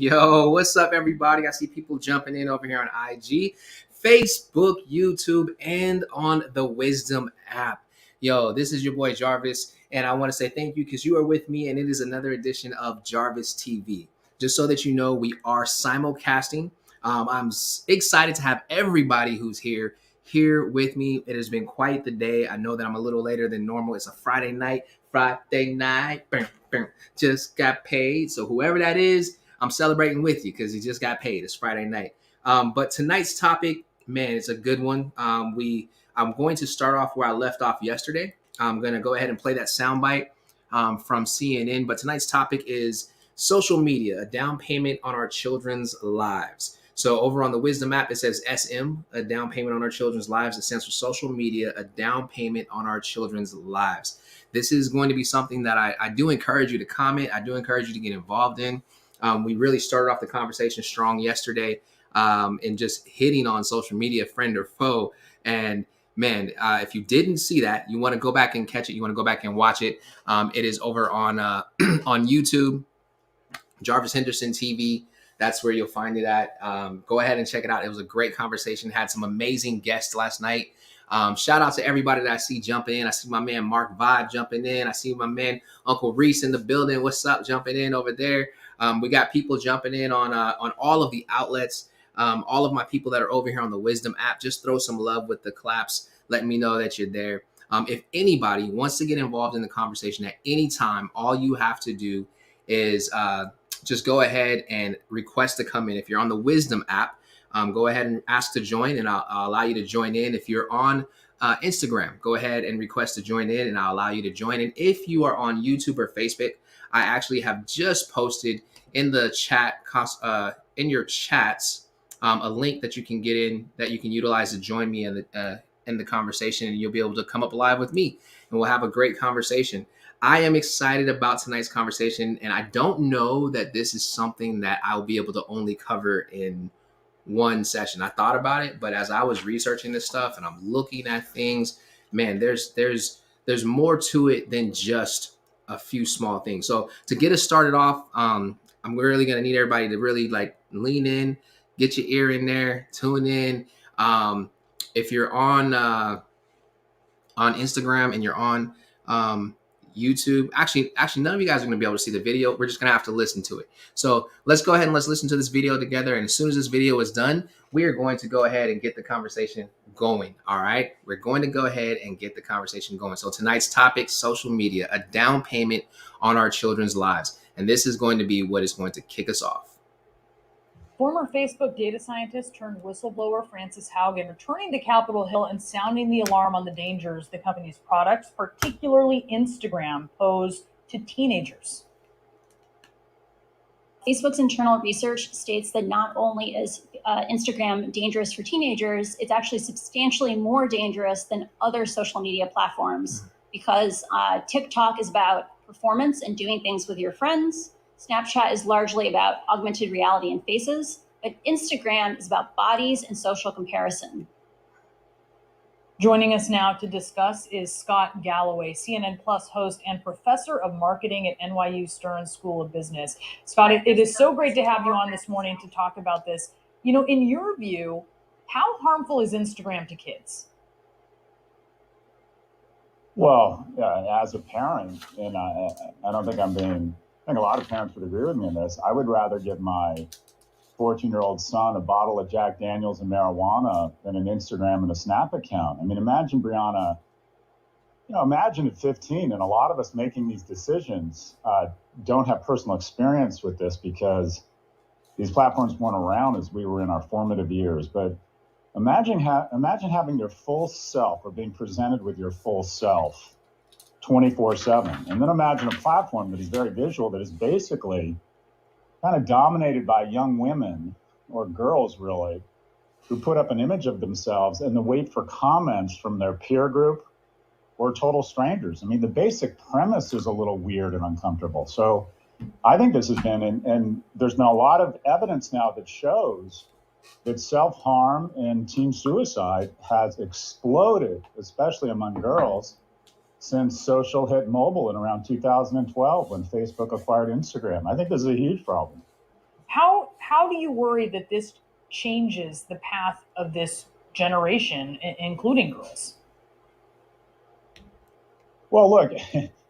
Yo, what's up, everybody? I see people jumping in over here on IG, Facebook, YouTube, and on the Wisdom app. Yo, this is your boy Jarvis, and I want to say thank you because you are with me, and it is another edition of Jarvis TV. Just so that you know, we are simulcasting. I'm excited to have everybody who's here with me. It has been quite the day. I know that I'm a little later than normal. It's a Friday night. Boom, boom, just got paid. So whoever that is, I'm celebrating with you because he just got paid. It's Friday night. But tonight's topic, man, it's a good one. I'm going to start off where I left off yesterday. I'm going to go ahead and play that soundbite from CNN. But tonight's topic is social media, a down payment on our children's lives. So over on the Wisdom app, it says SM, a down payment on our children's lives. It stands for social media, a down payment on our children's lives. This is going to be something that I do encourage you to comment. I do encourage you to get involved in. We really started off the conversation strong yesterday and just hitting on social media, friend or foe. And man, if you didn't see that, you want to go back and catch it. You want to go back and watch it. It is over on on YouTube, Jarvis Henderson TV. That's where you'll find it at. Go ahead and check it out. It was a great conversation. Had some amazing guests last night. Shout out to everybody that I see jumping in. I see my man Mark Vibe jumping in. I see my man Uncle Reese in the building. What's up? Jumping in over there. We got people jumping in on all of the outlets. All of my people that are over here on the Wisdom app, just throw some love with the claps. Let me know that you're there. If anybody wants to get involved in the conversation at any time, all you have to do is just go ahead and request to come in. If you're on the Wisdom app, go ahead and ask to join, and I'll allow you to join in. If you're on Instagram, go ahead and request to join in, and I'll allow you to join in. If you are on YouTube or Facebook, I actually have just posted in the chat, in your chats, a link that you can get in, that you can utilize to join me in the conversation, and you'll be able to come up live with me, and we'll have a great conversation. I am excited about tonight's conversation, and I don't know that this is something that I'll be able to only cover in one session. I thought about it, but as I was researching this stuff and I'm looking at things, man, there's more to it than just a few small things. So to get us started off, I'm really gonna need everybody to really like lean in, get your ear in there, tune in. If you're on Instagram and you're on YouTube. Actually, none of you guys are going to be able to see the video. We're just going to have to listen to it. So let's go ahead and let's listen to this video together. And as soon as this video is done, we are going to go ahead and get the conversation going. All right. We're going to go ahead and get the conversation going. So tonight's topic, social media, a down payment on our children's lives. And this is going to be what is going to kick us off. Former Facebook data scientist turned whistleblower Frances Haugen returning to Capitol Hill and sounding the alarm on the dangers the company's products, particularly Instagram, pose to teenagers. Facebook's internal research states that not only is Instagram dangerous for teenagers, it's actually substantially more dangerous than other social media platforms because TikTok is about performance and doing things with your friends. Snapchat is largely about augmented reality and faces, but Instagram is about bodies and social comparison. Joining us now to discuss is Scott Galloway, CNN Plus host and professor of marketing at NYU Stern School of Business. Scott, it is so great to have you on this morning to talk about this. You know, in your view, how harmful is Instagram to kids? Well, as a parent, and I don't think I think a lot of parents would agree with me on this. I would rather give my 14-year-old son a bottle of Jack Daniels and marijuana than an Instagram and a Snap account. I mean, imagine, Brianna, imagine at 15, and a lot of us making these decisions don't have personal experience with this because these platforms weren't around as we were in our formative years. But imagine having your full self or being presented with your full self 24/7. And then imagine a platform that is very visual, that is basically kind of dominated by young women or girls, really, who put up an image of themselves and then wait for comments from their peer group or total strangers. I mean, the basic premise is a little weird and uncomfortable. So I think this has been, and there's been a lot of evidence now that shows that self-harm and teen suicide has exploded, especially among girls, since social hit mobile in around 2012 when Facebook acquired Instagram. I think this is a huge problem. How do you worry that this changes the path of this generation, including girls? Well, look,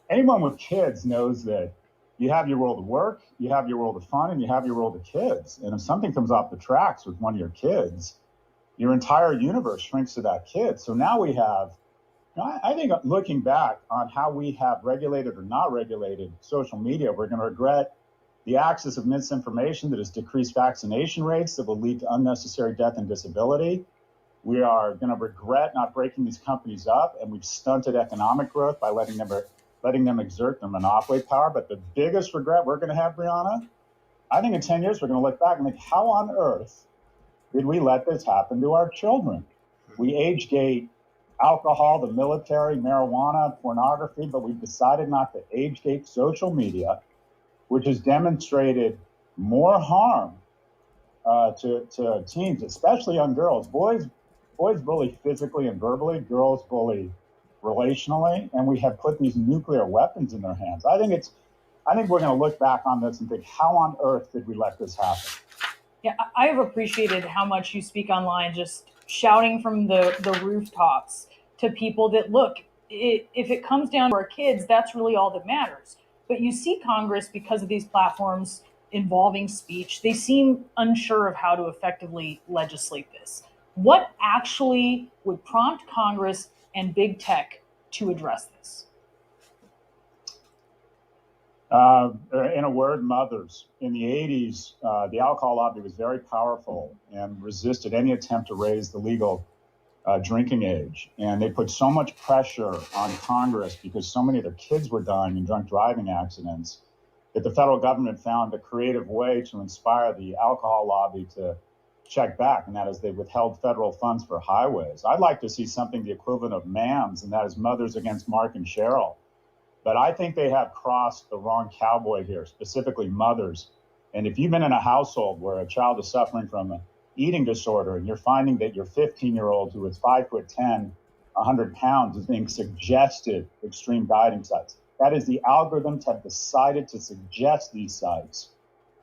anyone with kids knows that you have your world of work, you have your world of fun, and you have your world of kids. And if something comes off the tracks with one of your kids, your entire universe shrinks to that kid. So now we have, I think looking back on how we have regulated or not regulated social media, we're going to regret the axis of misinformation that has decreased vaccination rates that will lead to unnecessary death and disability. We are going to regret not breaking these companies up, and we've stunted economic growth by letting them exert their monopoly power. But the biggest regret we're going to have, Brianna, I think in 10 years, we're going to look back and think, how on earth did we let this happen to our children? We age gate alcohol, the military, marijuana, pornography, but we've decided not to age gate social media, which has demonstrated more harm to teens, especially young girls. Boys bully physically and verbally, girls bully relationally, and we have put these nuclear weapons in their hands. I think we're going to look back on this and think, how on earth did we let this happen? Yeah, I have appreciated how much you speak online, just shouting from the rooftops to people that, look, if it comes down to our kids, that's really all that matters. But you see Congress, because of these platforms involving speech, they seem unsure of how to effectively legislate this. What actually would prompt Congress and big tech to address this? In a word, mothers. In the 80s, the alcohol lobby was very powerful and resisted any attempt to raise the legal drinking age. And they put so much pressure on Congress because so many of their kids were dying in drunk driving accidents that the federal government found a creative way to inspire the alcohol lobby to check back, and that is they withheld federal funds for highways. I'd like to see something the equivalent of MAMS, and that is Mothers Against Mark and Cheryl. But I think they have crossed the wrong cowboy here, specifically mothers. And if you've been in a household where a child is suffering from an eating disorder and you're finding that your 15-year-old who is 5'10", 100 pounds is being suggested extreme dieting sites, that is, the algorithms have decided to suggest these sites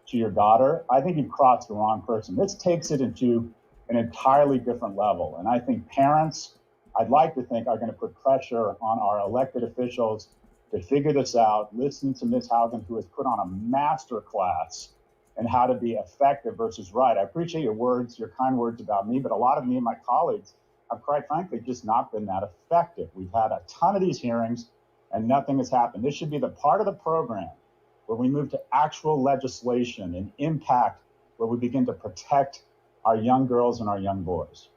to your daughter, I think you've crossed the wrong person. This takes it into an entirely different level. And I think parents, I'd like to think, are going to put pressure on our elected officials to figure this out. Listen to Ms. Haugen, who has put on a master class in how to be effective versus right. I appreciate your words, your kind words about me, but a lot of me and my colleagues have, quite frankly, just not been that effective. We've had a ton of these hearings and nothing has happened. This should be the part of the program where we move to actual legislation and impact, where we begin to protect our young girls and our young boys.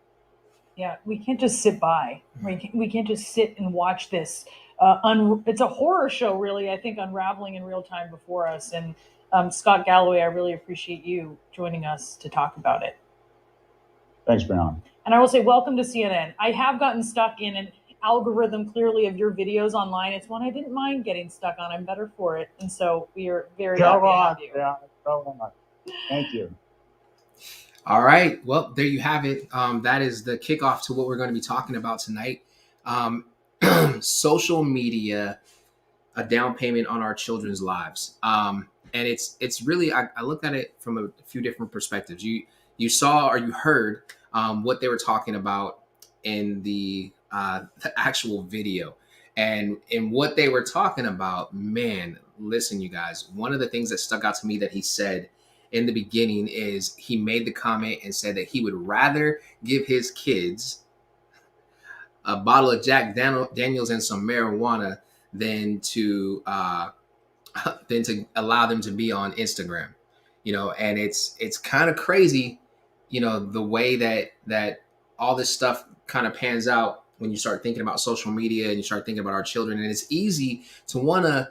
Yeah, we can't just sit by. We can't just sit and watch this. It's a horror show, really, I think, unraveling in real time before us. And Scott Galloway, I really appreciate you joining us to talk about it. Thanks, Brianna. And I will say, welcome to CNN. I have gotten stuck in an algorithm, clearly, of your videos online. It's one I didn't mind getting stuck on. I'm better for it. And so we are very happy to have you. Yeah, go on. Thank you. All right. Well, there you have it. That is the kickoff to what we're going to be talking about tonight. Social media, a down payment on our children's lives. And it's really, I looked at it from a few different perspectives. You saw or you heard what they were talking about in the actual video. And in what they were talking about, man, listen, you guys, one of the things that stuck out to me that he said in the beginning is he made the comment and said that he would rather give his kids a bottle of Jack Daniels and some marijuana than to allow them to be on Instagram, and it's kind of crazy, the way that all this stuff kind of pans out when you start thinking about social media and you start thinking about our children. And it's easy to want to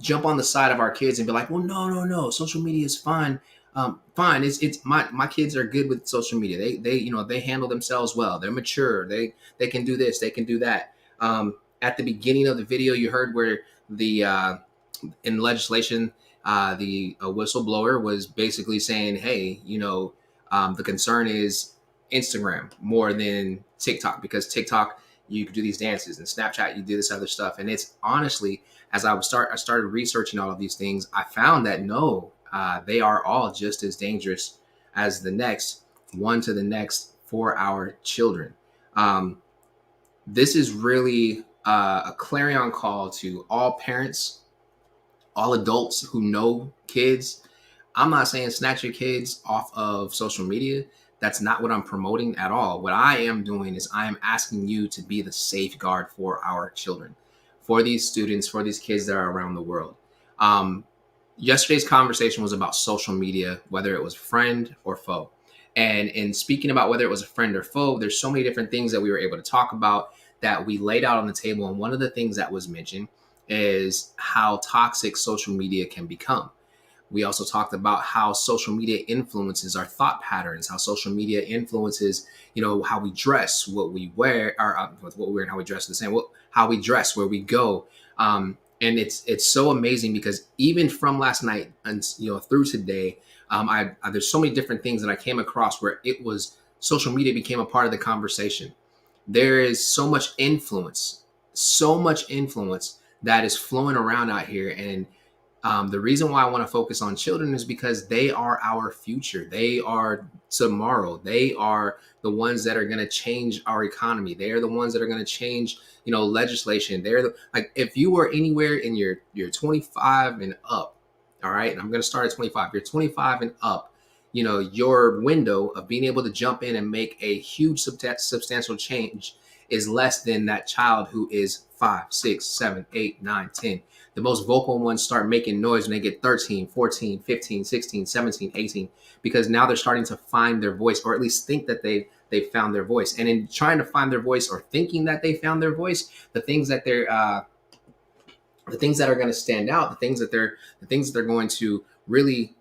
jump on the side of our kids and be like, well, no, social media is fine. Fine. It's my kids are good with social media. They handle themselves well. They're mature. They can do this. They can do that. At the beginning of the video, you heard where in legislation, the whistleblower was basically saying, hey, the concern is Instagram more than TikTok, because TikTok, you could do these dances, and Snapchat, you do this other stuff. And it's honestly, as I started researching all of these things, I found that no, they are all just as dangerous as the next, one to the next, for our children. This is really a clarion call to all parents, all adults who know kids. I'm not saying snatch your kids off of social media. That's not what I'm promoting at all. What I am doing is I am asking you to be the safeguard for our children, for these students, for these kids that are around the world. Um, Yesterday's conversation was about social media, whether it was friend or foe. And in speaking about whether it was a friend or foe, there's so many different things that we were able to talk about that we laid out on the table. And one of the things that was mentioned is how toxic social media can become. We also talked about how social media influences our thought patterns, how social media influences, how we dress, what we wear, or what we wear and how we dress, the same, how we dress, where we go. And it's so amazing because even from last night and through today, there's so many different things that I came across where it was social media became a part of the conversation. There is so much influence that is flowing around out here. And the reason why I want to focus on children is because they are our future. They are tomorrow. They are the ones that are going to change our economy. They are the ones that are going to change, legislation. Like if you were anywhere in your 25 and up, all right, and I'm going to start at 25. You're 25 and up. Your window of being able to jump in and make a huge substantial change is less than that child who is 5, 6, 7, 8, 9, 10. The most vocal ones start making noise when they get 13, 14, 15, 16, 17, 18, because now they're starting to find their voice, or at least think that they found their voice. And in trying to find their voice or thinking that they found their voice, the things that are going to stand out, the things that they're going to really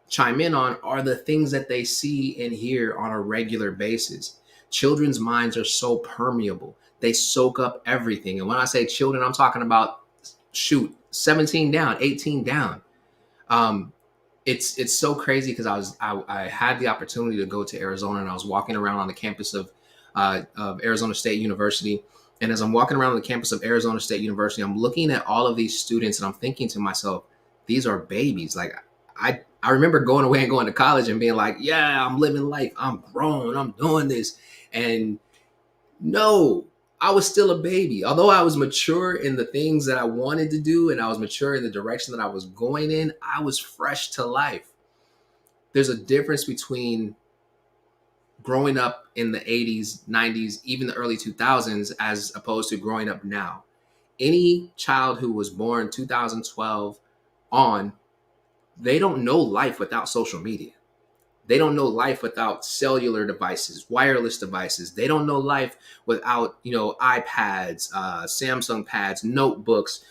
chime in on are the things that they see and hear on a regular basis. Children's minds are so permeable. They soak up everything. And when I say children, I'm talking about 17 down, 18 down. It's so crazy because I had the opportunity to go to Arizona, and I was walking around on the campus of Arizona State University. And as I'm walking around the campus of Arizona State University, I'm looking at all of these students and I'm thinking to myself, these are babies. Like I remember going away and going to college and being like, yeah, I'm living life. I'm grown. I'm doing this. And no, I was still a baby. Although I was mature in the things that I wanted to do and I was mature in the direction that I was going in, I was fresh to life. There's a difference between growing up in the 80s, 90s, even the early 2000s, as opposed to growing up now. Any child who was born 2012 on, they don't know life without social media. They don't know life without cellular devices, wireless devices. They don't know life without, iPads, Samsung pads, notebooks,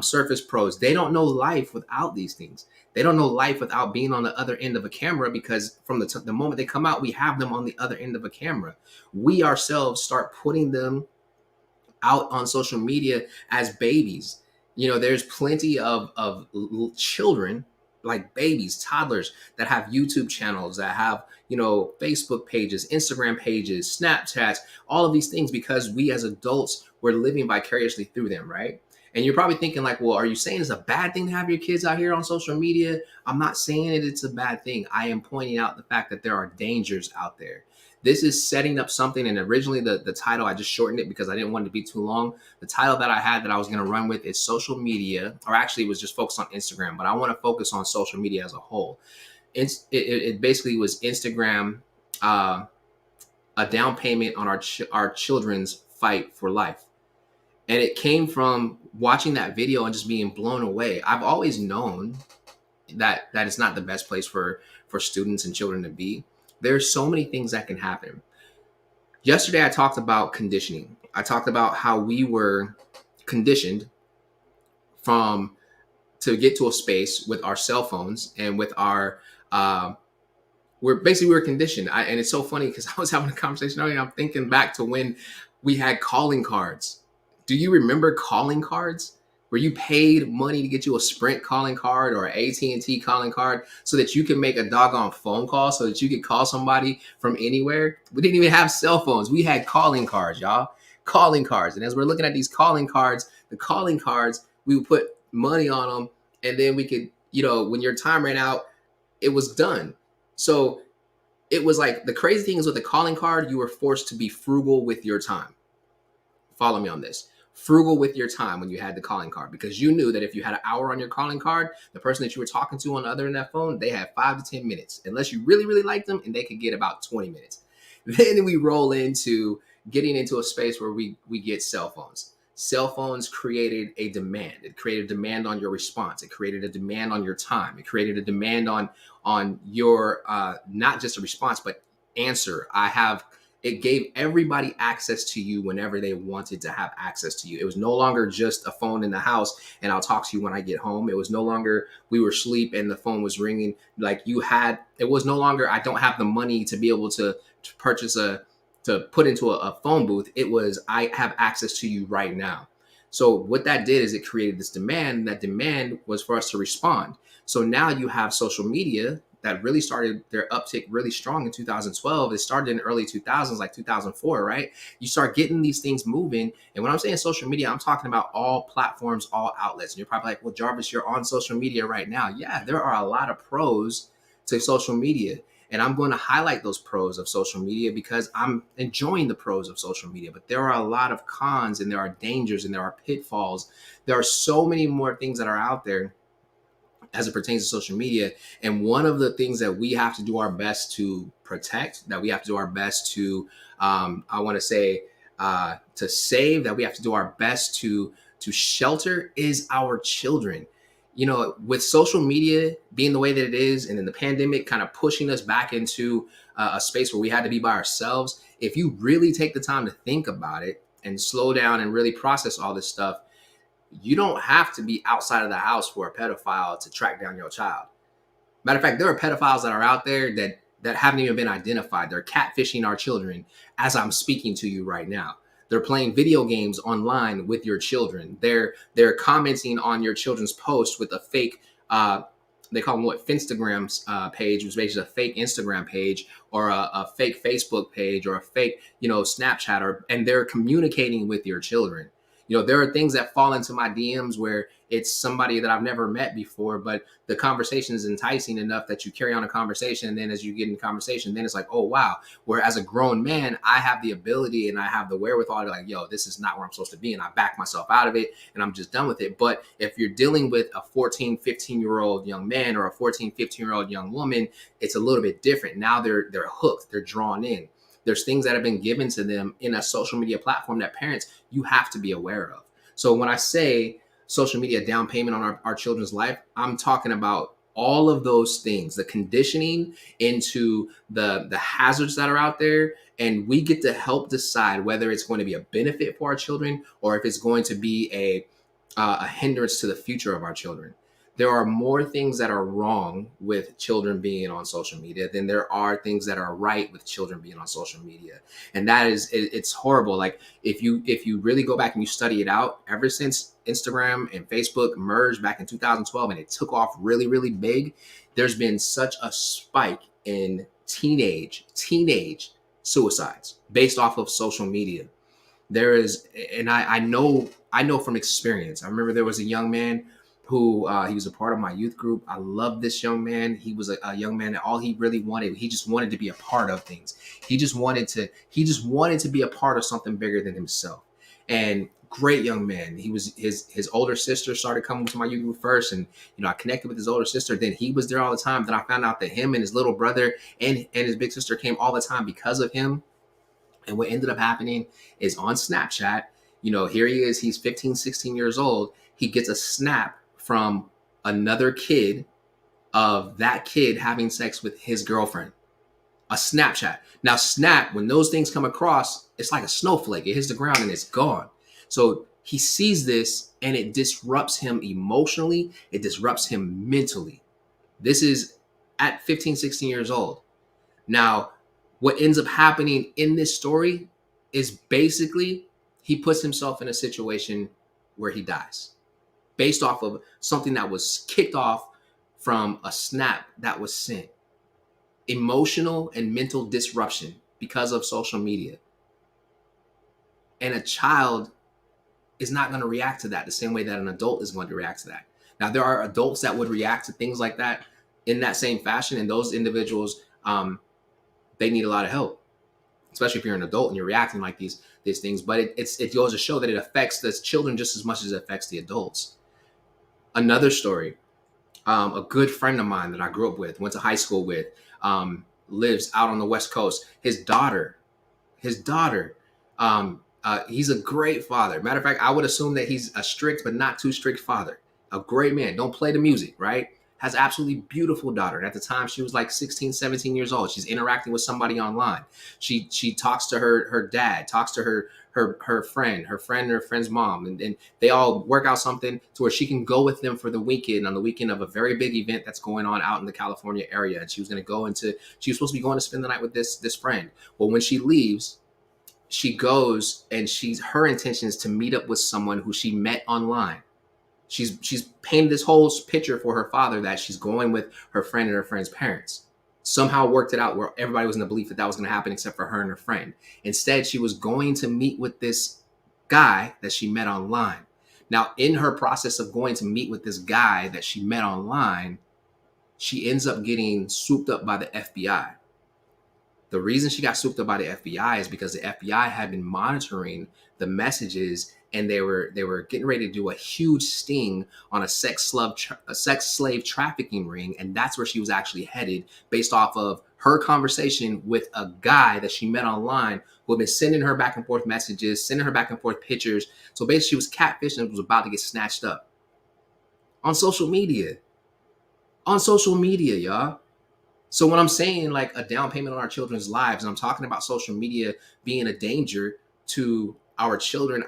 Surface Pros. They don't know life without these things. They don't know life without being on the other end of a camera, because from the moment they come out, we have them on the other end of a camera. We ourselves start putting them out on social media as babies. There's plenty of children, like babies, toddlers, that have YouTube channels, that have, Facebook pages, Instagram pages, Snapchats, all of these things, because we as adults, we're living vicariously through them, right? And you're probably thinking like, well, are you saying it's a bad thing to have your kids out here on social media? I'm not saying it's a bad thing. I am pointing out the fact that there are dangers out there. This is setting up something, and originally the title, I just shortened it because I didn't want it to be too long. The title that I had that I was going to run with is social media, or actually it was just focused on Instagram, but I want to focus on social media as a whole. It basically was Instagram, a down payment on our children's fight for life. And it came from watching that video and just being blown away. I've always known that it's not the best place for students and children to be. There's so many things that can happen. Yesterday, I talked about conditioning. I talked about how we were conditioned to get to a space with our cell phones and with our, we were conditioned. And it's so funny because I was having a conversation earlier. I'm thinking back to when we had calling cards. Do you remember calling cards? Where you paid money to get you a Sprint calling card or an AT&T calling card so that you could make a doggone phone call, so that you could call somebody from anywhere? We didn't even have cell phones. We had calling cards, y'all. Calling cards. And as we're looking at these calling cards, we would put money on them, and then we could, when your time ran out, it was done. So it was like, the crazy thing is, with the calling card, you were forced to be frugal with your time. Follow me on this. Frugal with your time when you had the calling card, because you knew that if you had an hour on your calling card, the person that you were talking to on the other end of that phone, they had 5 to 10 minutes, unless you really, really liked them, and they could get about 20 minutes. Then we roll into getting into a space where we get cell phones. Cell phones created a demand. It created a demand on your response. It created a demand on your time. It created a demand on your not just a response, but answer. It gave everybody access to you whenever they wanted to have access to you. It was no longer just a phone in the house and I'll talk to you when I get home. It was no longer we were asleep and the phone was ringing. Like, it was no longer, I don't have the money to be able to purchase to put into a phone booth. It was, I have access to you right now. So what that did is it created this demand, and that demand was for us to respond. So now you have social media that really started their uptick really strong in 2012. It started in the early 2000s, like 2004, right? You start getting these things moving. And when I'm saying social media, I'm talking about all platforms, all outlets. And you're probably like, well, Jarvis, you're on social media right now. Yeah, there are a lot of pros to social media. And I'm going to highlight those pros of social media because I'm enjoying the pros of social media. But there are a lot of cons, and there are dangers, and there are pitfalls. There are so many more things that are out there as it pertains to social media. And one of the things that we have to do our best to protect, that we have to do our best to, I want to say, to save, that we have to do our best to shelter, is our children. You know, with social media being the way that it is, and in the pandemic kind of pushing us back into a space where we had to be by ourselves, if you really take the time to think about it and slow down and really process all this stuff, you don't have to be outside of the house for a pedophile to track down your child. Matter of fact, there are pedophiles that are out there that haven't even been identified. They're catfishing our children as I'm speaking to you right now. They're playing video games online with your children. They're commenting on your children's posts with a fake, they call them what, Finstagram's page, which is basically a fake Instagram page, or a fake Facebook page, or a fake, Snapchat, and they're communicating with your children. There are things that fall into my DMs where it's somebody that I've never met before, but the conversation is enticing enough that you carry on a conversation. And then as you get in conversation, then it's like, oh, wow. Where as a grown man, I have the ability and I have the wherewithal to like, yo, this is not where I'm supposed to be. And I back myself out of it and I'm just done with it. But if you're dealing with a 14, 15-year-old young man or a 14, 15-year-old young woman, it's a little bit different. Now they're hooked, they're drawn in. There's things that have been given to them in a social media platform that parents, you have to be aware of. So when I say social media down payment on our children's life, I'm talking about all of those things, the conditioning into the hazards that are out there. And we get to help decide whether it's going to be a benefit for our children or if it's going to be a hindrance to the future of our children. There are more things that are wrong with children being on social media than there are things that are right with children being on social media. And that is, it's horrible. Like if you really go back and you study it out, ever since Instagram and Facebook merged back in 2012 and it took off really, really big, there's been such a spike in teenage suicides based off of social media. There is, and I know from experience. I remember there was a young man who he was a part of my youth group. I love this young man. He was a young man that all he really wanted, he just wanted to be a part of things. He just wanted to be a part of something bigger than himself. And great young man. He was his older sister started coming to my youth group first, and I connected with his older sister. Then he was there all the time. Then I found out that him and his little brother and his big sister came all the time because of him. And what ended up happening is on Snapchat, here he is, he's 15, 16 years old. He gets a snap from another kid of that kid having sex with his girlfriend. A Snapchat. Now, Snap, when those things come across, it's like a snowflake. It hits the ground and it's gone. So he sees this and it disrupts him emotionally. It disrupts him mentally. This is at 15, 16 years old. Now, what ends up happening in this story is basically he puts himself in a situation where he dies based off of something that was kicked off from a snap that was sent. Emotional and mental disruption because of social media. And a child is not going to react to that the same way that an adult is going to react to that. Now, there are adults that would react to things like that in that same fashion, and those individuals, they need a lot of help, especially if you're an adult and you're reacting like these things. But it goes to show that it affects the children just as much as it affects the adults. Another story, a good friend of mine that I grew up with, went to high school with, lives out on the West Coast. His daughter, he's a great father. Matter of fact, I would assume that he's a strict but not too strict father. A great man. Don't play the music, right? Has absolutely beautiful daughter. And at the time, she was like 16, 17 years old. She's interacting with somebody online. She talks to her dad, talks to her friend's mom, and they all work out something to where she can go with them for the weekend, on the weekend of a very big event that's going on out in the California area. And she was supposed to be going to spend the night with this friend. Well, when she leaves, she goes and her intention is to meet up with someone who she met online. She's painted this whole picture for her father that she's going with her friend and her friend's parents. Somehow worked it out where everybody was in the belief that was going to happen except for her and her friend. Instead, she was going to meet with this guy that she met online. Now, in her process of going to meet with this guy that she met online, she ends up getting swooped up by the FBI. The reason she got swooped up by the FBI is because the FBI had been monitoring the messages, and they were getting ready to do a huge sting on a sex slave trafficking ring, and that's where she was actually headed, based off of her conversation with a guy that she met online who had been sending her back and forth messages, sending her back and forth pictures. So basically, she was catfished and was about to get snatched up on social media. On social media, y'all. So when I'm saying like a down payment on our children's lives, and I'm talking about social media being a danger to our children,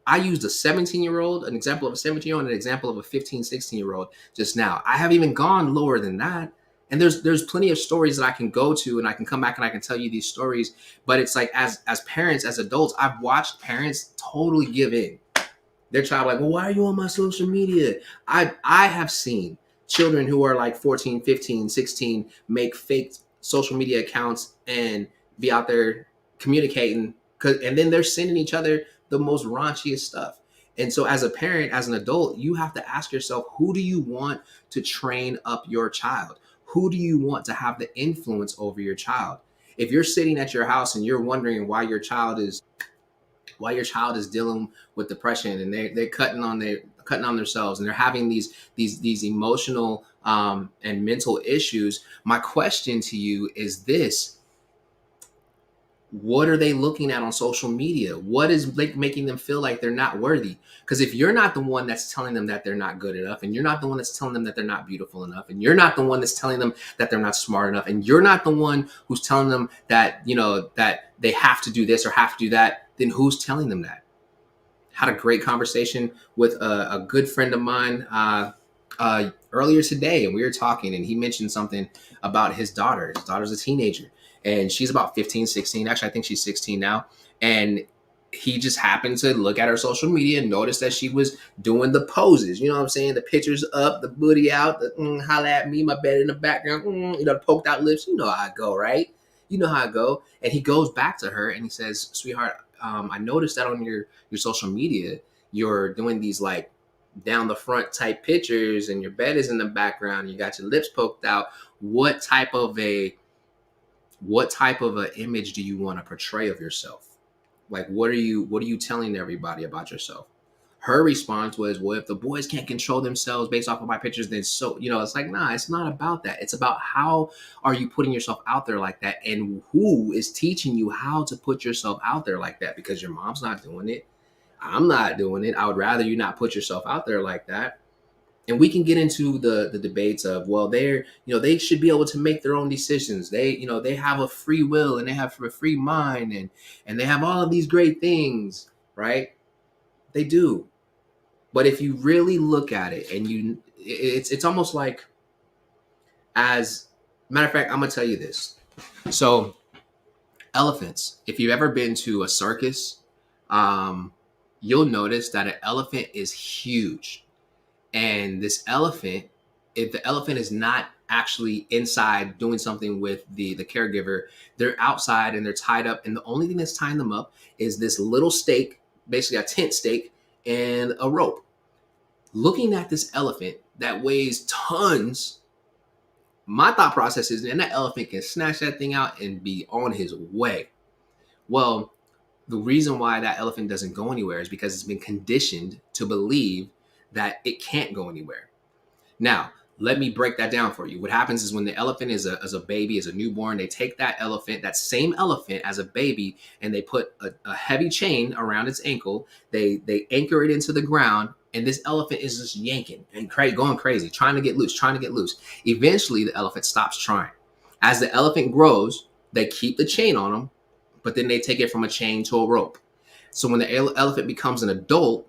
I used a 17-year-old, an example of a 17-year-old, and an example of a 15, 16-year-old just now. I haven't even gone lower than that. And there's plenty of stories that I can go to, and I can come back and I can tell you these stories. But it's like, as parents, as adults, I've watched parents totally give in. Their child like, well, why are you on my social media? I have seen children who are like 14, 15, 16 make fake social media accounts and be out there communicating, and then they're sending each other the most raunchiest stuff. And so as a parent, as an adult, you have to ask yourself, who do you want to train up your child? Who do you want to have the influence over your child? If you're sitting at your house and you're wondering why your child is dealing with depression, and they're cutting on themselves, and they're having these emotional and mental issues, my question to you is this: what are they looking at on social media? What is making them feel like they're not worthy? Because if you're not the one that's telling them that they're not good enough, and you're not the one that's telling them that they're not beautiful enough, and you're not the one that's telling them that they're not smart enough, and you're not the one who's telling them that, that they have to do this or have to do that, then who's telling them that? Had a great conversation with a good friend of mine earlier today, and we were talking, and he mentioned something about his daughter. His daughter's a teenager, and she's about 15, 16. Actually, I think she's 16 now. And he just happened to look at her social media and notice that she was doing the poses. You know what I'm saying? The pictures up, the booty out, the holla at me, my bed in the background, the poked out lips. You know how I go, right? You know how I go. And he goes back to her and he says, sweetheart, I noticed that on your social media, you're doing these like down the front type pictures, and your bed is in the background. You got your lips poked out. What type of a image do you want to portray of yourself? Like, what are you telling everybody about yourself? Her response was, well, if the boys can't control themselves based off of my pictures, then so, it's like, nah, it's not about that. It's about how are you putting yourself out there like that, and who is teaching you how to put yourself out there like that, because your mom's not doing it. I'm not doing it. I would rather you not put yourself out there like that. And we can get into the debates of, well, they should be able to make their own decisions. They have a free will, and they have a free mind, and they have all of these great things, right? They do. But if you really look at it, and it's almost like, as a matter of fact, I'm gonna tell you this. So elephants, if you've ever been to a circus, you'll notice that an elephant is huge. And this elephant, if the elephant is not actually inside doing something with the caregiver, they're outside and they're tied up. And the only thing that's tying them up is this little stake, basically a tent stake, and a rope. Looking at this elephant that weighs tons, My thought process is, and that elephant can snatch that thing out and be on his way. Well, the reason why that elephant doesn't go anywhere is because it's been conditioned to believe that it can't go anywhere. Now, let me break that down for you. What happens is when the elephant is a baby, is a newborn, they take that elephant, that same elephant as a baby, and they put a heavy chain around its ankle. They anchor it into the ground, and this elephant is just yanking and going crazy, trying to get loose, trying to get loose. Eventually, the elephant stops trying. As the elephant grows, they keep the chain on him, but then they take it from a chain to a rope. So when the elephant becomes an adult,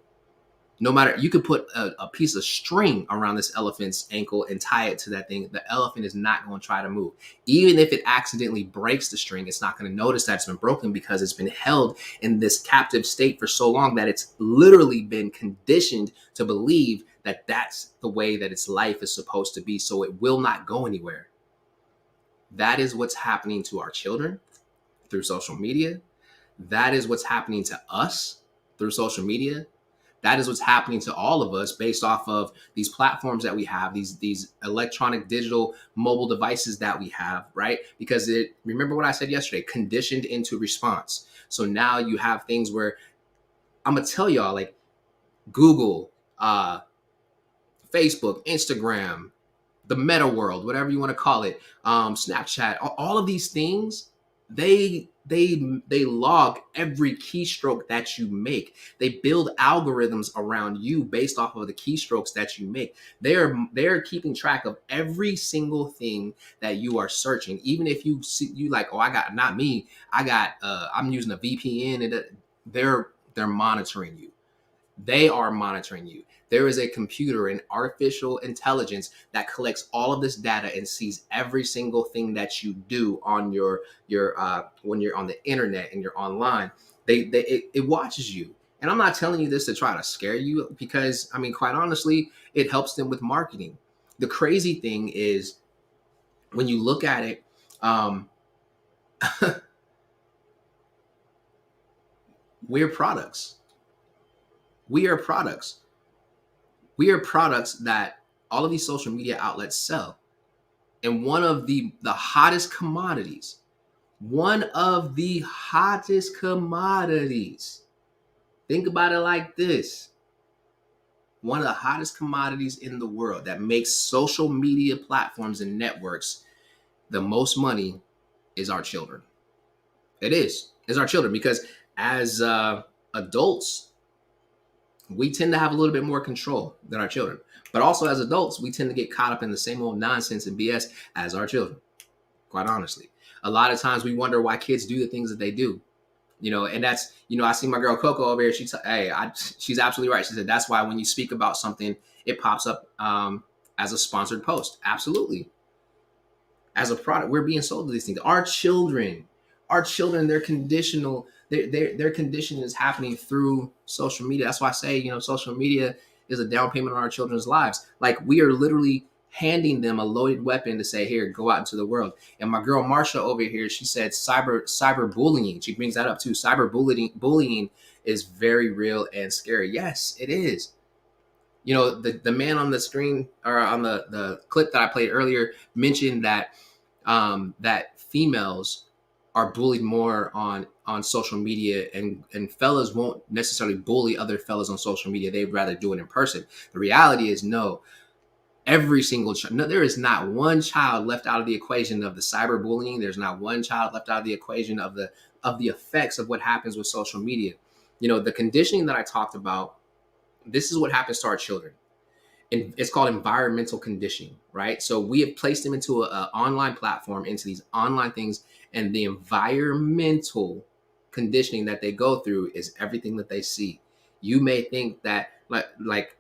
no matter, you could put a piece of string around this elephant's ankle and tie it to that thing, the elephant is not going to try to move. Even if it accidentally breaks the string, it's not going to notice that it's been broken because it's been held in this captive state for so long that it's literally been conditioned to believe that that's the way that its life is supposed to be, so it will not go anywhere. That is what's happening to our children through social media. That is what's happening to us through social media. That is what's happening to all of us based off of these platforms that we have, these electronic, digital, mobile devices that we have, right? Because remember what I said yesterday, conditioned into response. So now you have things where I'm going to tell y'all, like Google, Facebook, Instagram, the meta world, whatever you want to call it, Snapchat, all of these things, they log every keystroke that you make. They build algorithms around you based off of the keystrokes that you make. They're keeping track of every single thing that you are searching. Even if you see, you like, oh, I'm using a VPN, and they're monitoring you. They are monitoring you. There is a computer, an artificial intelligence that collects all of this data and sees every single thing that you do on your when you're on the internet and you're online. It watches you. And I'm not telling you this to try to scare you, because I mean, quite honestly, it helps them with marketing. The crazy thing is when you look at it, we're products. We are products. We are products that all of these social media outlets sell. And one of the hottest commodities, think about it like this. One of the hottest commodities in the world that makes social media platforms and networks the most money is our children. It's our children, because as adults, we tend to have a little bit more control than our children. But also as adults, we tend to get caught up in the same old nonsense and BS as our children, quite honestly. A lot of times we wonder why kids do the things that they do. And that's, I see my girl Coco over here. She's absolutely right. She said, that's why when you speak about something, it pops up as a sponsored post. Absolutely. As a product, we're being sold to these things. Our children, they're conditional. Their conditioning is happening through social media. That's why I say, social media is a down payment on our children's lives. Like, we are literally handing them a loaded weapon to say, here, go out into the world. And my girl Marsha over here, she said cyber bullying. She brings that up too. Bullying is very real and scary. Yes, it is. The man on the screen, or on the clip that I played earlier, mentioned that that females are bullied more on social media, and fellas won't necessarily bully other fellas on social media. They'd rather do it in person. The reality is, no, every single there is not one child left out of the equation of the cyberbullying. There's not one child left out of the equation of the effects of what happens with social media. The conditioning that I talked about, this is what happens to our children. And it's called environmental conditioning, right? So we have placed them into an online platform, into these online things, and the environmental conditioning that they go through is everything that they see. You may think that like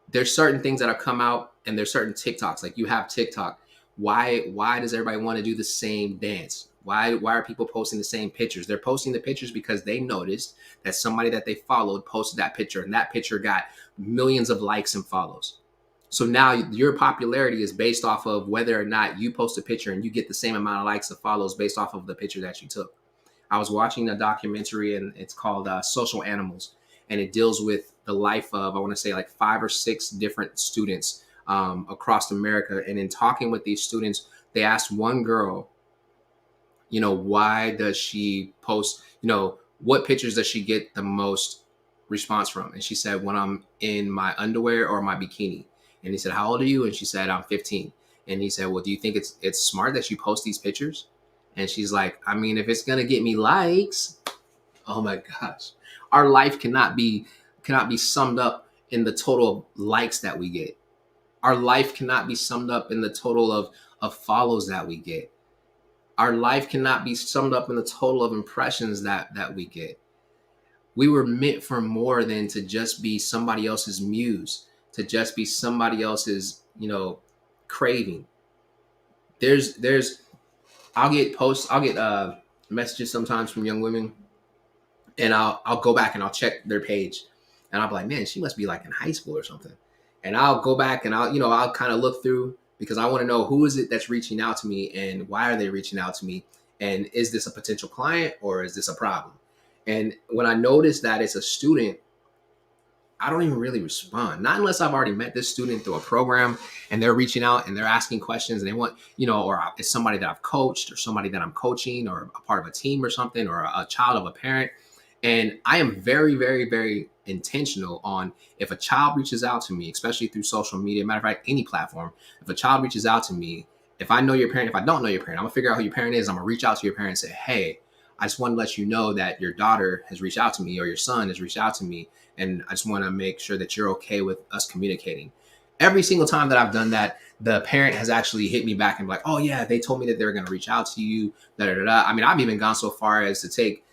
there's certain things that have come out, and there's certain TikToks. Like, you have TikTok. Why does everybody want to do the same dance? Why are people posting the same pictures? They're posting the pictures because they noticed that somebody that they followed posted that picture, and that picture got millions of likes and follows. So now your popularity is based off of whether or not you post a picture and you get the same amount of likes and follows based off of the picture that you took. I was watching a documentary, and it's called Social Animals, and it deals with the life of, I want to say, like 5 or 6 different students across America. And in talking with these students, they asked one girl, why does she post, what pictures does she get the most response from? And she said, when I'm in my underwear or my bikini. And he said, how old are you? And she said, I'm 15. And he said, well, do you think it's smart that you post these pictures? And she's like, I mean, if it's going to get me likes, oh my gosh, our life cannot be summed up in the total of likes that we get. Our life cannot be summed up in the total of follows that we get. Our life cannot be summed up in the total of impressions that we get. We were meant for more than to just be somebody else's muse, to just be somebody else's, craving. I'll get messages sometimes from young women, and I'll go back and I'll check their page, and I'll be like, man, she must be like in high school or something. And I'll go back and I'll kind of look through, because I want to know who is it that's reaching out to me and why are they reaching out to me, and is this a potential client or is this a problem? And when I notice that it's a student, I don't even really respond. Not unless I've already met this student through a program and they're reaching out and they're asking questions and they want, or it's somebody that I've coached or somebody that I'm coaching or a part of a team or something, or a child of a parent. And I am very, very, very intentional on, if a child reaches out to me, especially through social media, matter of fact, any platform, if a child reaches out to me, if I know your parent, if I don't know your parent, I'm gonna figure out who your parent is. I'm gonna reach out to your parent and say, hey, I just want to let you know that your daughter has reached out to me or your son has reached out to me. And I just want to make sure that you're okay with us communicating. Every single time that I've done that, the parent has actually hit me back and be like, oh yeah, they told me that they were going to reach out to you. Da, da, da, da. I mean, I've even gone so far as to take,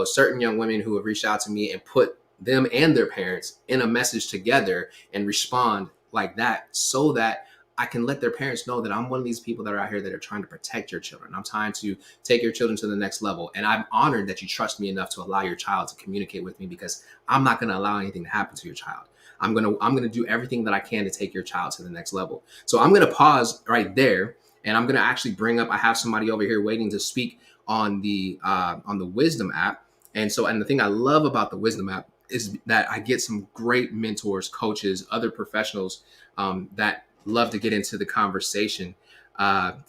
certain young women who have reached out to me and put them and their parents in a message together and respond like that, so that I can let their parents know that I'm one of these people that are out here that are trying to protect your children. I'm trying to take your children to the next level. And I'm honored that you trust me enough to allow your child to communicate with me, because I'm not going to allow anything to happen to your child. I'm going to do everything that I can to take your child to the next level. So I'm going to pause right there, and I'm going to actually bring up, I have somebody over here waiting to speak on the Wisdom app. And the thing I love about the Wisdom app is that I get some great mentors, coaches, other professionals that love to get into the conversation.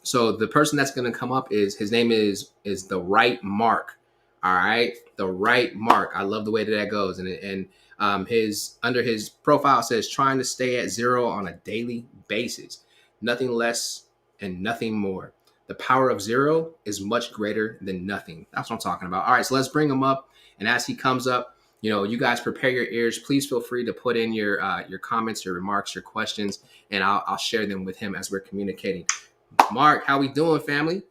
So the person that's going to come up his name is The Right Mark. All right. The Right Mark. I love the way that goes. And under his profile says, trying to stay at zero on a daily basis, nothing less and nothing more. The power of zero is much greater than nothing. That's what I'm talking about. All right. So let's bring him up. And as he comes up, you guys prepare your ears. Please feel free to put in your comments, your remarks, your questions, and I'll share them with him as we're communicating. Mark, how we doing, family?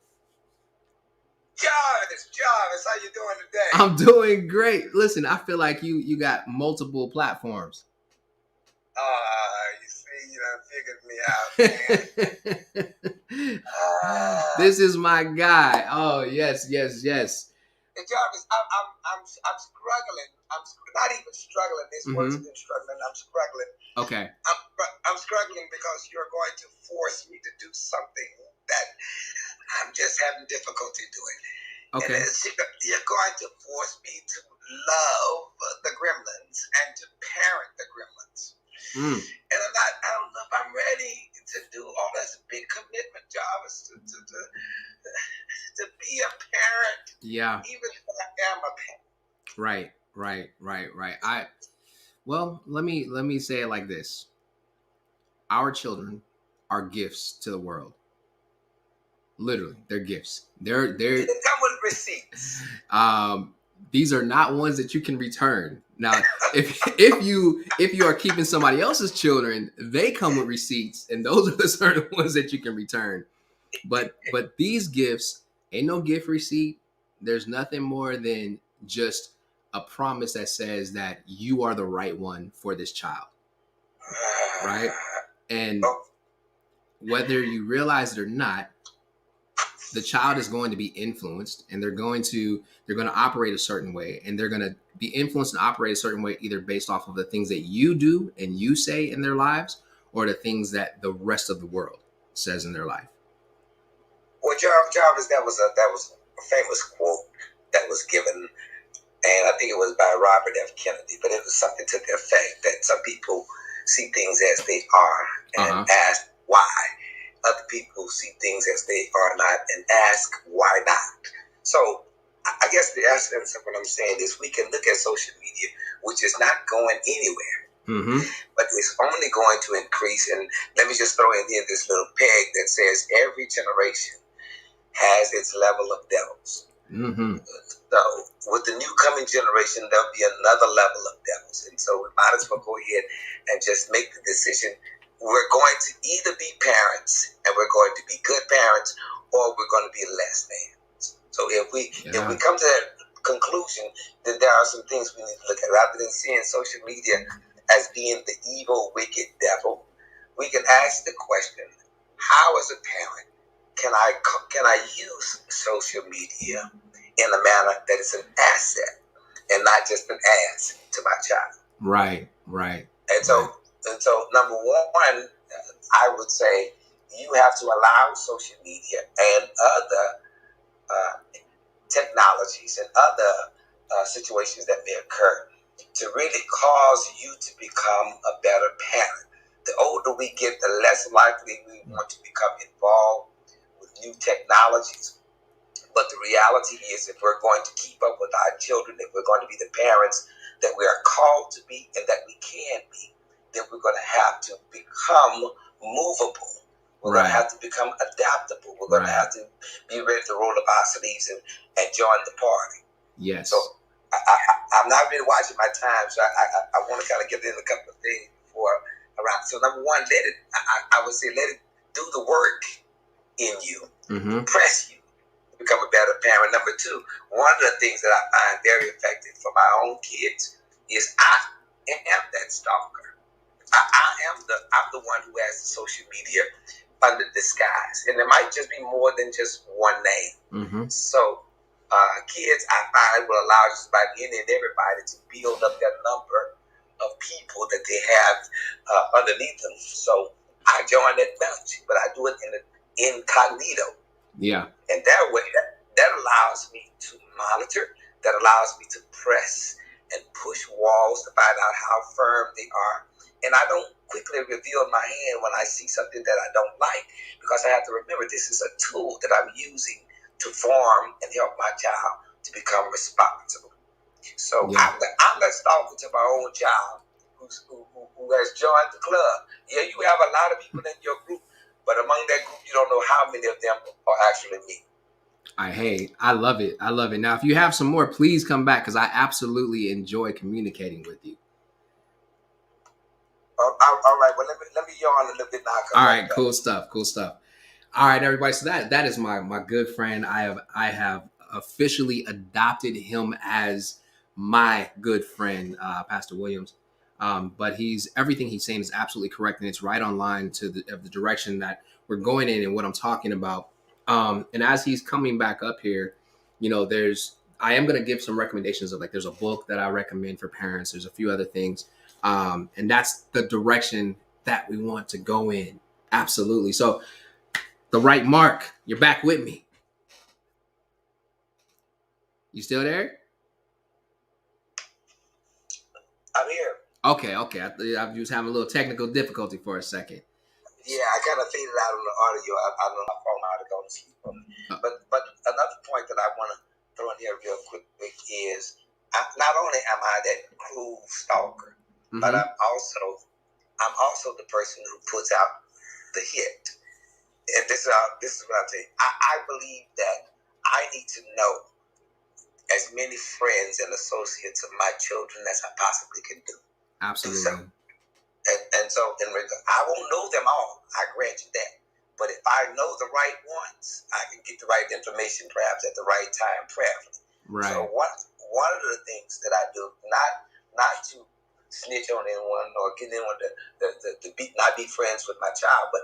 Jarvis, how you doing today? I'm doing great. Listen, I feel like you got multiple platforms. You see, you done figured me out, man. This is my guy. Oh, yes. Hey, Jarvis, I'm struggling. I'm not even struggling. This word's been struggling. I'm struggling. Okay. I'm struggling because you're going to force me to do something that I'm just having difficulty doing. Okay. And you're going to force me to love the gremlins and to parent the gremlins. And I don't know if I'm ready to do all this big commitment, Jarvis, to be a parent. Yeah. Even if I am a parent. Right. Well, let me say it like this. Our children are gifts to the world. Literally, they're gifts. They come with receipts. These are not ones that you can return. Now, if you are keeping somebody else's children, they come with receipts, and those are the certain ones that you can return. But these gifts, ain't no gift receipt. There's nothing more than just a promise that says that you are the right one for this child, right? And whether you realize it or not, the child is going to be influenced, and they're going to operate a certain way, and they're going to be influenced and operate a certain way, either based off of the things that you do and you say in their lives, or the things that the rest of the world says in their life. Well, Jarvis, that was a famous quote that was given, and I think it was by Robert F. Kennedy, but it was something to the effect that some people see things as they are and ask why. Other people see things as they are not and ask why not. So I guess the essence of what I'm saying is we can look at social media, which is not going anywhere. But it's only going to increase. And let me just throw in here this little peg that says every generation has its level of devils. So with the new coming generation, there'll be another level of devils. And so we might as well go ahead and just make the decision. We're going to either be parents and we're going to be good parents, or we're going to be less than. So if we come to that conclusion, then there are some things we need to look at. Rather than seeing social media as being the evil, wicked devil, we can ask the question: how, as a parent, can I use social media in a manner that is an asset and not just an ass to my child? Right. And so number one, I would say you have to allow social media and other technologies and other situations that may occur to really cause you to become a better parent. The older we get, the less likely we want to become involved with new technologies. But the reality is, if we're going to keep up with our children, if we're going to be the parents that we are called to be and that we can be, then we're going to have to become movable. We're going to have to become adaptable. We're going to have to be ready to roll up our sleeves and join the party. Yes. So I'm not really watching my time, so I want to kind of get in a couple of things before around. So number one, I would say let it do the work in you, press you to become a better parent. Number two, one of the things that I find very effective for my own kids is I am that stalker. I'm the one who has the social media under disguise, and it might just be more than just one name. So kids, I find, will allow just about any and everybody to build up their number of people that they have underneath them. So I join that bunch, but I do it in an incognito. Yeah. And that way, that allows me to monitor, that allows me to press and push walls to find out how firm they are. And I don't quickly reveal my hand when I see something that I don't like, because I have to remember this is a tool that I'm using to form and help my child to become responsible. So I'm not stalking to my own child who has joined the club. Yeah, you have a lot of people in your group, but among that group, you don't know how many of them are actually me. I love it. I love it. Now, if you have some more, please come back, because I absolutely enjoy communicating with you. All right. Well, let me yawn a little bit now. All right. Cool stuff. All right, everybody. So that is my good friend. I have officially adopted him as my good friend, Pastor Williams. But everything he's saying is absolutely correct, and it's right on line to the direction that we're going in and what I'm talking about. And as he's coming back up here, I am going to give some recommendations of, like, there's a book that I recommend for parents. There's a few other things. And that's the direction that we want to go in. Absolutely. So the right Mark, you're back with me. You still there? I'm here. Okay. I was having a little technical difficulty for a second. Yeah, I kind of faded out on the audio. I don't know my phone how to go to sleep on me. But another point that I want to throw in here real quick is not only am I that cruel stalker, but I'm also the person who puts out the hit. And this is what I'm saying. I believe that I need to know as many friends and associates of my children as I possibly can do. Absolutely. And so I won't know them all. I grant you that. But if I know the right ones, I can get the right information perhaps at the right time, prayerfully. Right. So one of the things that I do, not to snitch on anyone or get anyone to not be friends with my child, but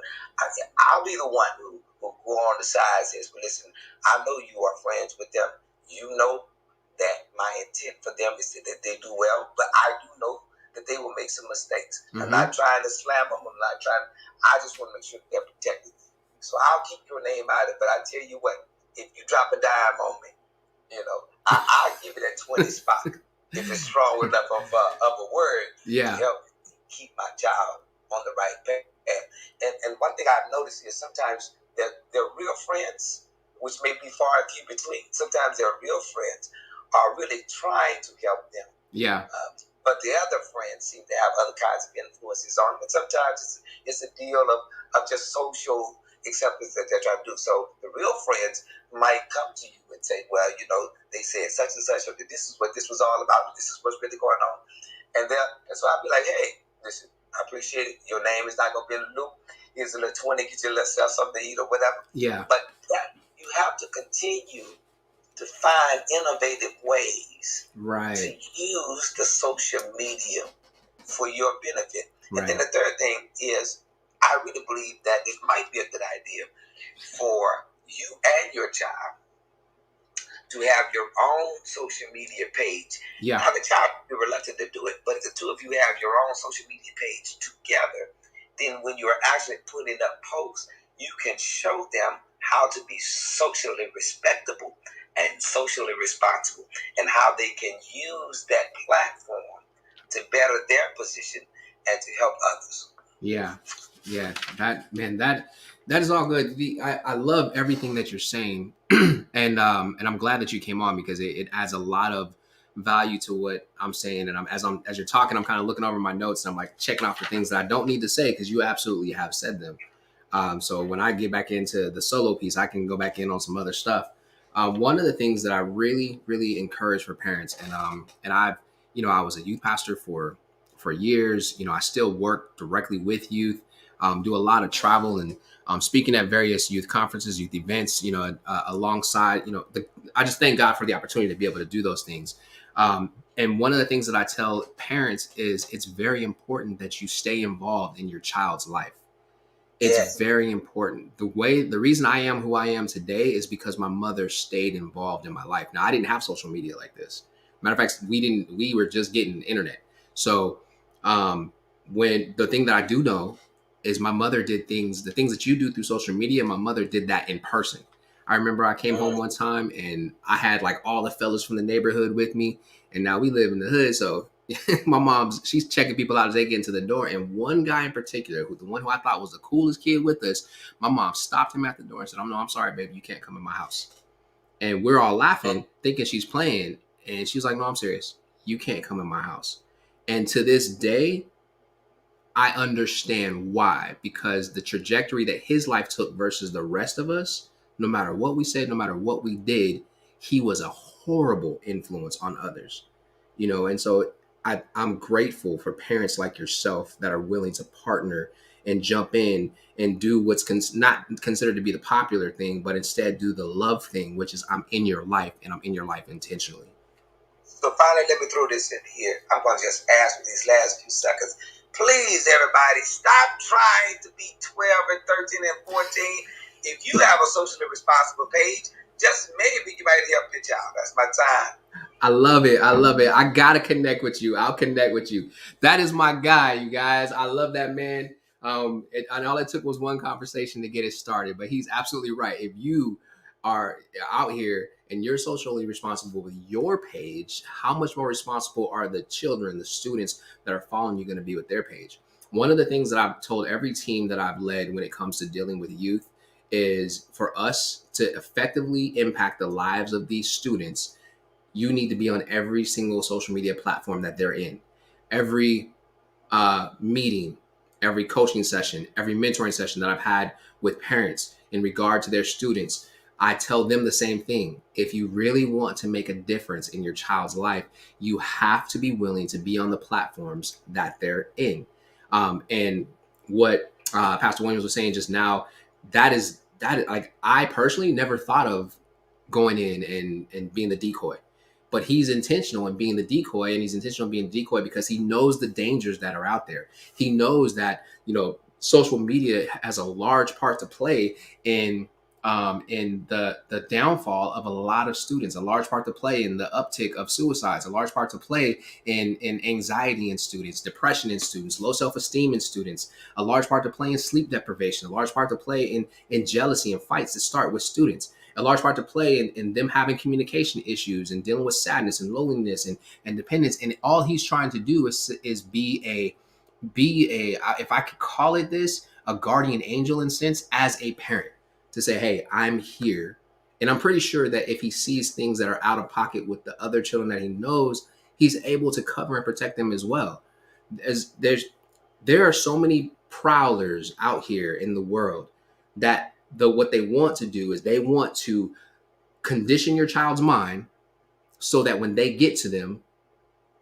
I'll be the one who go on the side and says, well, listen, I know you are friends with them. You know that my intent for them is that they do well, but I do know that they will make some mistakes. I'm not trying to slam them. I just want to make sure they're protected. So I'll keep your name out of it, but I tell you what, if you drop a dime on me, I'll give it a 20 spot if it's strong enough of a word to help me. keep my child on the right path. And one thing I've noticed is sometimes they're real friends, which may be far and few between. Sometimes their real friends are really trying to help them. Yeah. But the other friends seem to have other kinds of influences on them. And sometimes it's a deal of just social acceptance that they're trying to do. So the real friends might come to you and say, well, they said such and such, or this is what this was all about. This is what's really going on. And so I'll be like, hey, listen, I appreciate it. Your name is not going to be in the loop. Here's a little 20, get you a little something to eat or whatever. Yeah. But you have to continue to find innovative ways to use the social media for your benefit. Right. And then the third thing is, I really believe that it might be a good idea for you and your child to have your own social media page. Yeah. Now, the child will be reluctant to do it, but if the two of you have your own social media page together, then when you're actually putting up posts, you can show them how to be socially respectable and socially responsible, and how they can use that platform to better their position and to help others. Yeah. That is all good. I love everything that you're saying, and I'm glad that you came on, because it adds a lot of value to what I'm saying. And as you're talking, I'm kind of looking over my notes, and I'm like checking off the things that I don't need to say, because you absolutely have said them. So when I get back into the solo piece, I can go back in on some other stuff. One of the things that I really, really encourage for parents, and I was a youth pastor for years. I still work directly with youth, do a lot of travel, and speaking at various youth conferences, youth events, alongside, I just thank God for the opportunity to be able to do those things. And one of the things that I tell parents is it's very important that you stay involved in your child's life. It's very important. The reason I am who I am today is because my mother stayed involved in my life. Now, I didn't have social media like this. Matter of fact, we were just getting the internet. So when the thing that I do know is my mother did the things that you do through social media, my mother did that in person. I remember I came home one time and I had like all the fellas from the neighborhood with me, and now we live in the hood. So my she's checking people out as they get into the door. And one guy in particular, the one who I thought was the coolest kid with us, my mom stopped him at the door and said, I'm sorry, baby, you can't come in my house. And we're all laughing, thinking she's playing. And she was like, no, I'm serious. You can't come in my house. And to this day, I understand why, because the trajectory that his life took versus the rest of us, no matter what we said, no matter what we did, he was a horrible influence on others, and so I'm grateful for parents like yourself that are willing to partner and jump in and do what's not considered to be the popular thing, but instead do the love thing, which is I'm in your life, and I'm in your life intentionally. So finally, let me throw this in here. I'm going to just ask for these last few seconds. Please, everybody, stop trying to be 12 and 13 and 14. If you have a socially responsible page, just maybe you might help your child. That's my time. I love it. I got to connect with you. I'll connect with you. That is my guy, you guys. I love that man. And all it took was one conversation to get it started. But he's absolutely right. If you are out here and you're socially responsible with your page, how much more responsible are the children, the students that are following you going to be with their page? One of the things that I've told every team that I've led when it comes to dealing with youth is for us to effectively impact the lives of these students, you need to be on every single social media platform that they're in. Every meeting, every coaching session, every mentoring session that I've had with parents in regard to their students, I tell them the same thing. If you really want to make a difference in your child's life, you have to be willing to be on the platforms that they're in. And what Pastor Williams was saying just now, that is like, I personally never thought of going in and being the decoy. But he's intentional in being the decoy, and he's intentional in being decoy because he knows the dangers that are out there. He knows that, social media has a large part to play in the downfall of a lot of students, a large part to play in the uptick of suicides, a large part to play in anxiety in students, depression in students, low self-esteem in students, a large part to play in sleep deprivation, a large part to play in jealousy and fights that start with students, a large part to play in them having communication issues and dealing with sadness and loneliness and dependence. And all he's trying to do is be a if I could call it this, a guardian angel in sense as a parent to say, hey, I'm here. And I'm pretty sure that if he sees things that are out of pocket with the other children that he knows, he's able to cover and protect them as well. There are so many prowlers out here in the world that what they want to do is they want to condition your child's mind so that when they get to them,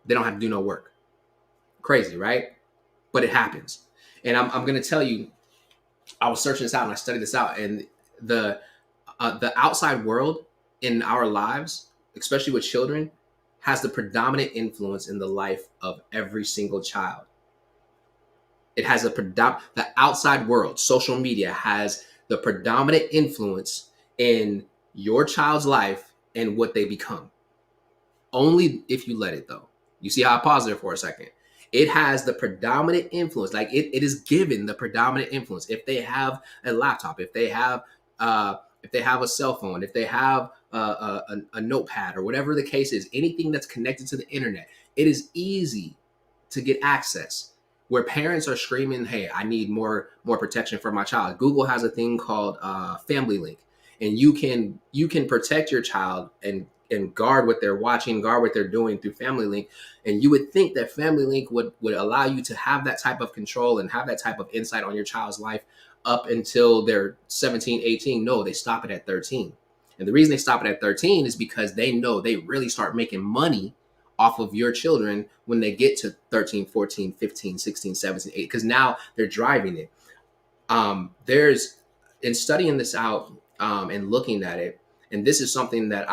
they don't have to do no work. Crazy, right? But it happens. And I'm going to tell you, I was searching this out and I studied this out, and the outside world in our lives, especially with children, has the predominant influence in the life of every single child. It has the outside world, social media has the predominant influence in your child's life and what they become. Only if you let it, though. You see how I paused there for a second. It has the predominant influence. Like it is given the predominant influence. If they have a laptop, if they have a cell phone, if they have a notepad or whatever the case is, anything that's connected to the internet, it is easy to get access. Where parents are screaming, hey, I need more protection for my child. Google has a thing called Family Link, and you can protect your child and guard what they're watching, guard what they're doing through Family Link. And you would think that Family Link would allow you to have that type of control and have that type of insight on your child's life up until they're 17, 18. No, they stop it at 13. And the reason they stop it at 13 is because they know they really start making money off of your children when they get to 13, 14, 15, 16, 17, 8, because now they're driving it. There's, in studying this out and looking at it, and this is something that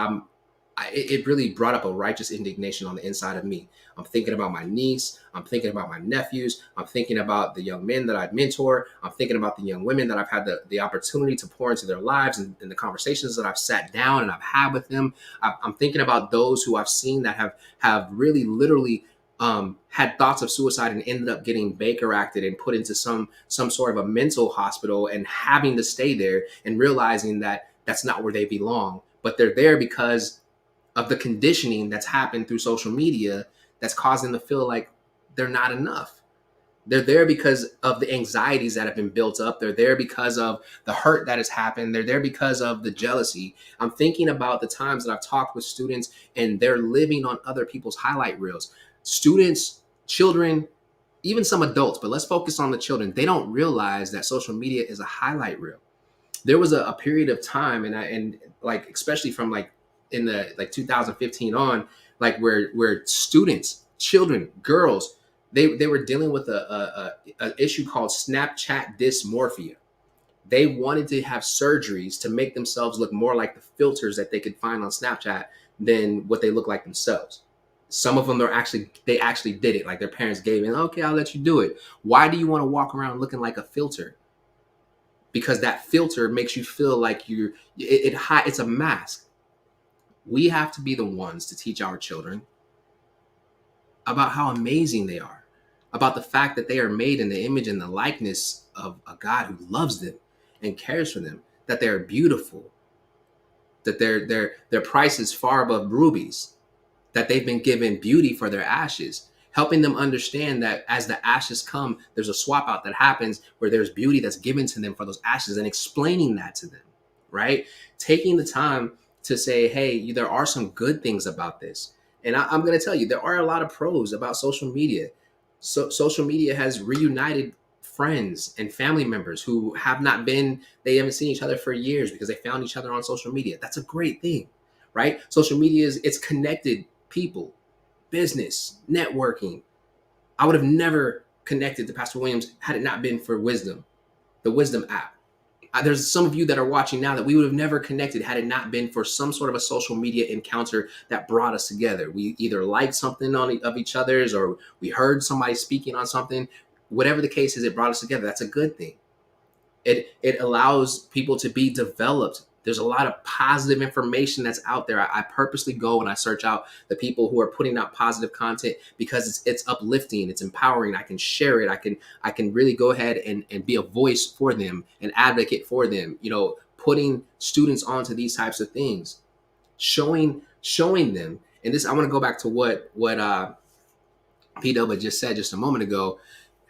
it really brought up a righteous indignation on the inside of me. I'm thinking about my niece. I'm thinking about my nephews. I'm thinking about the young men that I've mentored. I'm thinking about the young women that I've had the opportunity to pour into their lives and the conversations that I've sat down and I've had with them. I'm thinking about those who I've seen that have really literally had thoughts of suicide and ended up getting Baker acted and put into some sort of a mental hospital and having to stay there and realizing that that's not where they belong. But they're there because of the conditioning that's happened through social media that's causing them to feel like they're not enough. They're there because of the anxieties that have been built up. They're there because of the hurt that has happened. They're there because of the jealousy. I'm thinking about the times that I've talked with students and they're living on other people's highlight reels. Students, children, even some adults, but let's focus on the children. They don't realize that social media is a highlight reel. There was a period of time, and like especially from like in the 2015 on, like where students, children, girls, they were dealing with a issue called Snapchat dysmorphia. They wanted to have surgeries to make themselves look more like the filters that they could find on Snapchat than what they look like themselves. Some of them they actually did it. Like their parents gave in, okay, I'll let you do it. Why do you want to walk around looking like a filter? Because that filter makes you feel like it's a mask. We have to be the ones to teach our children about how amazing they are, about the fact that they are made in the image and the likeness of a God who loves them and cares for them, that they are beautiful, that their price is far above rubies, that they've been given beauty for their ashes, helping them understand that as the ashes come, there's a swap out that happens where there's beauty that's given to them for those ashes, and explaining that to them, right? Taking the time to say, hey, there are some good things about this. And I'm going to tell you, there are a lot of pros about social media. So social media has reunited friends and family members who they haven't seen each other for years because they found each other on social media. That's a great thing, right? Social media it's connected people, business, networking. I would have never connected to Pastor Williams had it not been for Wisdom, the Wisdom app. There's some of you that are watching now that we would have never connected had it not been for some sort of a social media encounter that brought us together. We either liked something of each other's, or we heard somebody speaking on something. Whatever the case is, it brought us together. That's a good thing. It allows people to be developed. There's a lot of positive information that's out there. I purposely go and I search out the people who are putting out positive content because it's uplifting, it's empowering. I can share it. I can really go ahead and be a voice for them, an advocate for them, putting students onto these types of things, showing them. And this, I want to go back to what P. Dubba just said just a moment ago.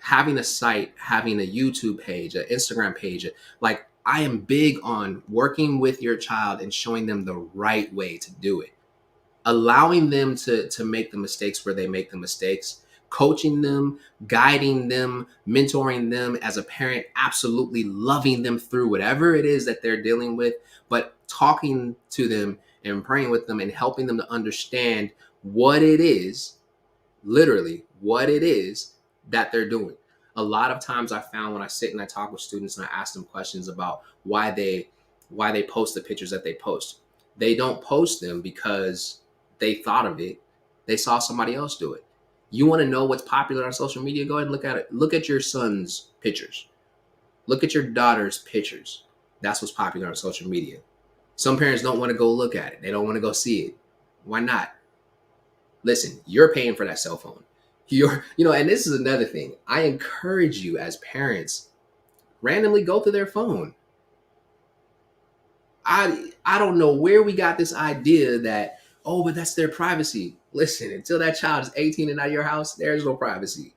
having a site, having a YouTube page, an Instagram page, like I am big on working with your child and showing them the right way to do it, allowing them to make the mistakes where they make the mistakes, coaching them, guiding them, mentoring them as a parent, absolutely loving them through whatever it is that they're dealing with, but talking to them and praying with them and helping them to understand what it is, literally what it is that they're doing. A lot of times I found when I sit and I talk with students and I ask them questions about why they post the pictures that they post. They don't post them because they thought of it. They saw somebody else do it. You want to know what's popular on social media? Go ahead and look at it. Look at your son's pictures. Look at your daughter's pictures. That's what's popular on social media. Some parents don't want to go look at it. They don't want to go see it. Why not? Listen, you're paying for that cell phone. And this is another thing. I encourage you as parents, randomly go through their phone. I don't know where we got this idea that, oh, but that's their privacy. Listen, until that child is 18 and out of your house, there's no privacy.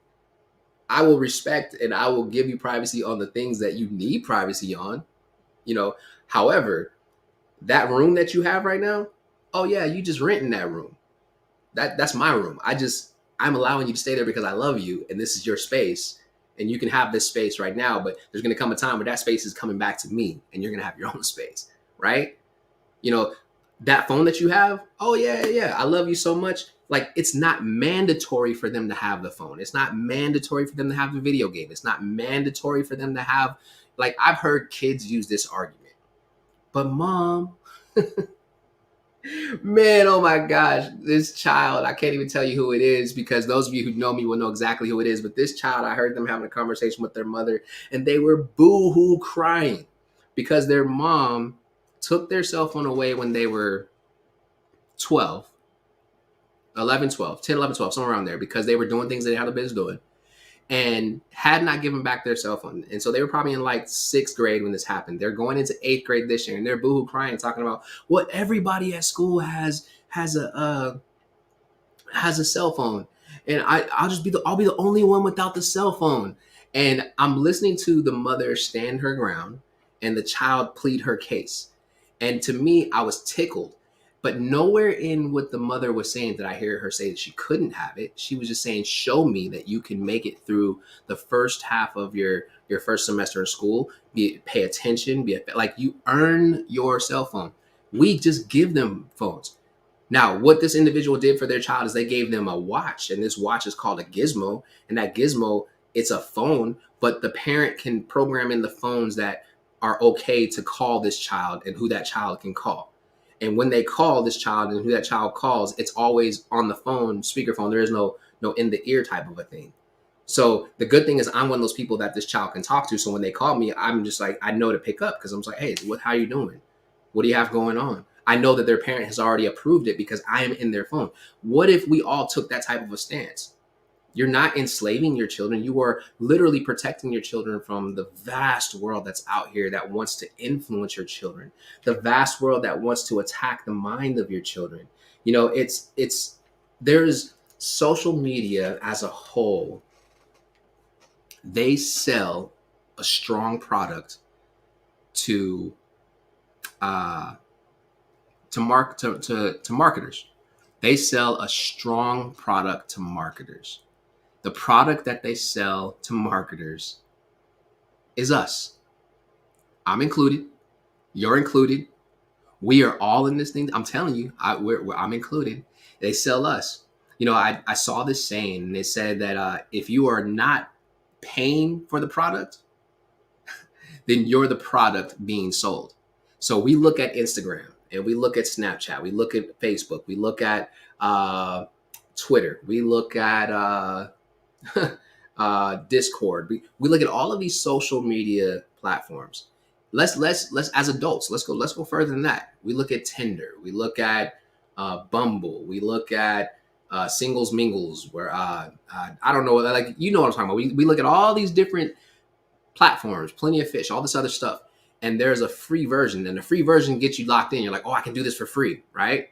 I will respect and I will give you privacy on the things that you need privacy on. However, that room that you have right now, oh yeah, you just renting that room. That's my room. I'm allowing you to stay there because I love you and this is your space and you can have this space right now, but there's going to come a time where that space is coming back to me and you're going to have your own space, right? That phone that you have, oh yeah, I love you so much. Like, it's not mandatory for them to have the phone. It's not mandatory for them to have the video game. It's not mandatory for them to have, like, I've heard kids use this argument. But mom, man, oh my gosh, this child, I can't even tell you who it is because those of you who know me will know exactly who it is. But this child, I heard them having a conversation with their mother and they were boo-hoo crying because their mom took their cell phone away when they were 12, 11, 12, 10, 11, 12, somewhere around there, because they were doing things they didn't have the business doing and had not given back their cell phone. And so they were probably in like 6th grade when this happened. They're going into 8th grade this year and they're boohoo crying, talking about what everybody at school has a cell phone. And I'll be the only one without the cell phone. And I'm listening to the mother stand her ground and the child plead her case. And to me, I was tickled. But nowhere in what the mother was saying did I hear her say that she couldn't have it. She was just saying, show me that you can make it through the first half of your first semester in school. Pay attention. Like, you earn your cell phone. We just give them phones. Now, what this individual did for their child is they gave them a watch. And this watch is called a gizmo. And that gizmo, it's a phone. But the parent can program in the phones that are okay to call this child and who that child can call. And when they call this child and who that child calls, it's always on the phone, speakerphone. There is no in the ear type of a thing. So the good thing is I'm one of those people that this child can talk to. So when they call me, I'm just like, I know to pick up because I'm like, hey, how you doing? What do you have going on? I know that their parent has already approved it because I am in their phone. What if we all took that type of a stance? You're not enslaving your children. You are literally protecting your children from the vast world that's out here that wants to influence your children, the vast world that wants to attack the mind of your children. There's social media as a whole. They sell a strong product to marketers. They sell a strong product to marketers. The product that they sell to marketers is us. I'm included. You're included. We are all in this thing. I'm telling you, I'm included. They sell us. I saw this saying, and they said that if you are not paying for the product, then you're the product being sold. So we look at Instagram and we look at Snapchat. We look at Facebook. We look at Twitter. We look at Discord. We look at all of these social media platforms. Let's as adults, let's go further than that. We look at Tinder. We look at Bumble. We look at Singles Mingles, where I don't know, like, you know what I'm talking about. We look at all these different platforms, Plenty of Fish, all this other stuff, and there's a free version, and the free version gets you locked in. You're like, oh, I can do this for free, right?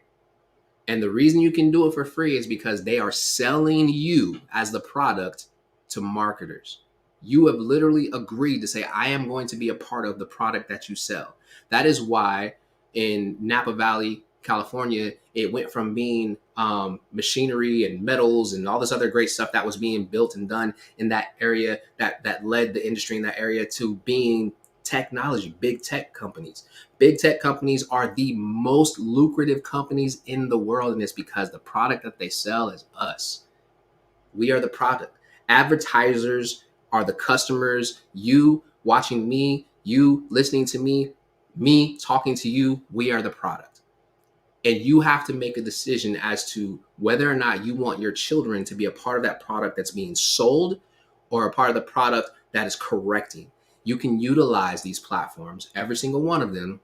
And the reason you can do it for free is because they are selling you as the product to marketers. You have literally agreed to say, I am going to be a part of the product that you sell. That is why in Napa Valley, California, it went from being machinery and metals and all this other great stuff that was being built and done in that area that led the industry in that area to being technology, big tech companies. Big tech companies are the most lucrative companies in the world, and it's because the product that they sell is us. We are the product. Advertisers are the customers. You watching me, you listening to me talking to you, we are the product. And you have to make a decision as to whether or not you want your children to be a part of that product that's being sold or a part of the product that is correcting. You can utilize these platforms, every single one of them,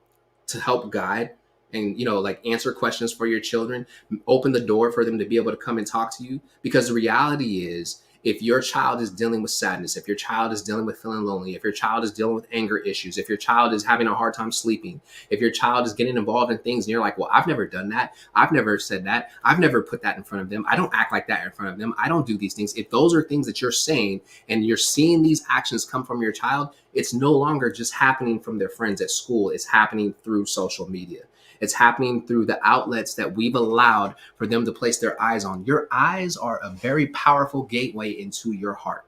to help guide and, like answer questions for your children, open the door for them to be able to come and talk to you. Because the reality is, if your child is dealing with sadness, if your child is dealing with feeling lonely, if your child is dealing with anger issues, if your child is having a hard time sleeping, if your child is getting involved in things and you're like, well, I've never done that. I've never said that. I've never put that in front of them. I don't act like that in front of them. I don't do these things. If those are things that you're saying and you're seeing these actions come from your child, it's no longer just happening from their friends at school. It's happening through social media. It's happening through the outlets that we've allowed for them to place their eyes on. Your eyes are a very powerful gateway into your heart.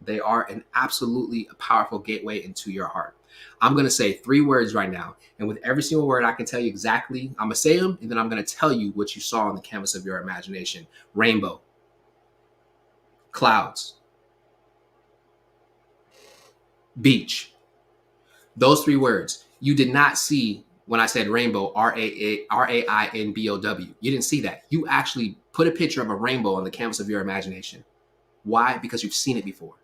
They are an absolutely powerful gateway into your heart. I'm going to say 3 words right now. And with every single word, I can tell you exactly, I'm going to say them, and then I'm going to tell you what you saw on the canvas of your imagination. Rainbow. Clouds. Beach. Those 3 words. You did not see when I said rainbow, Rainbow. You didn't see that. You actually put a picture of a rainbow on the canvas of your imagination. Why? Because you've seen it before.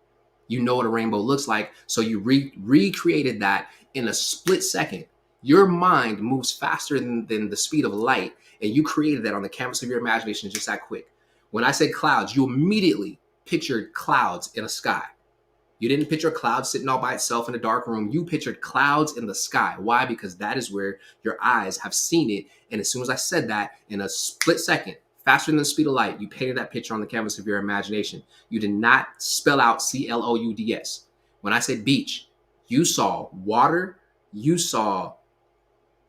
You know what a rainbow looks like, so you recreated that in a split second. Your mind moves faster than the speed of light, and you created that on the canvas of your imagination just that quick. When I said clouds, you immediately pictured clouds in a sky. You didn't picture clouds sitting all by itself in a dark room. You pictured clouds in the sky. Why? Because that is where your eyes have seen it. And as soon as I said that, in a split second, faster than the speed of light, you painted that picture on the canvas of your imagination. You did not spell out CLOUDS. When I said beach, you saw water, you saw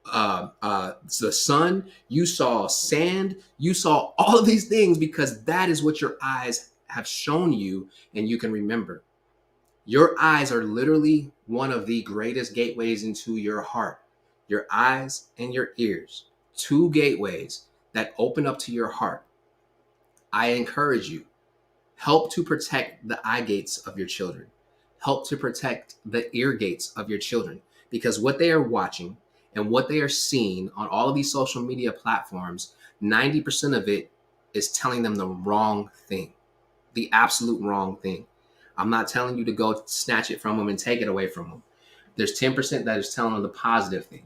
the sun, you saw sand, you saw all of these things because that is what your eyes have shown you and you can remember. Your eyes are literally one of the greatest gateways into your heart. Your eyes and your ears, 2 gateways that open up to your heart. I encourage you, help to protect the eye gates of your children. Help to protect the ear gates of your children, because what they are watching and what they are seeing on all of these social media platforms, 90% of it is telling them the wrong thing, the absolute wrong thing. I'm not telling you to go snatch it from them and take it away from them. There's 10% that is telling them the positive thing.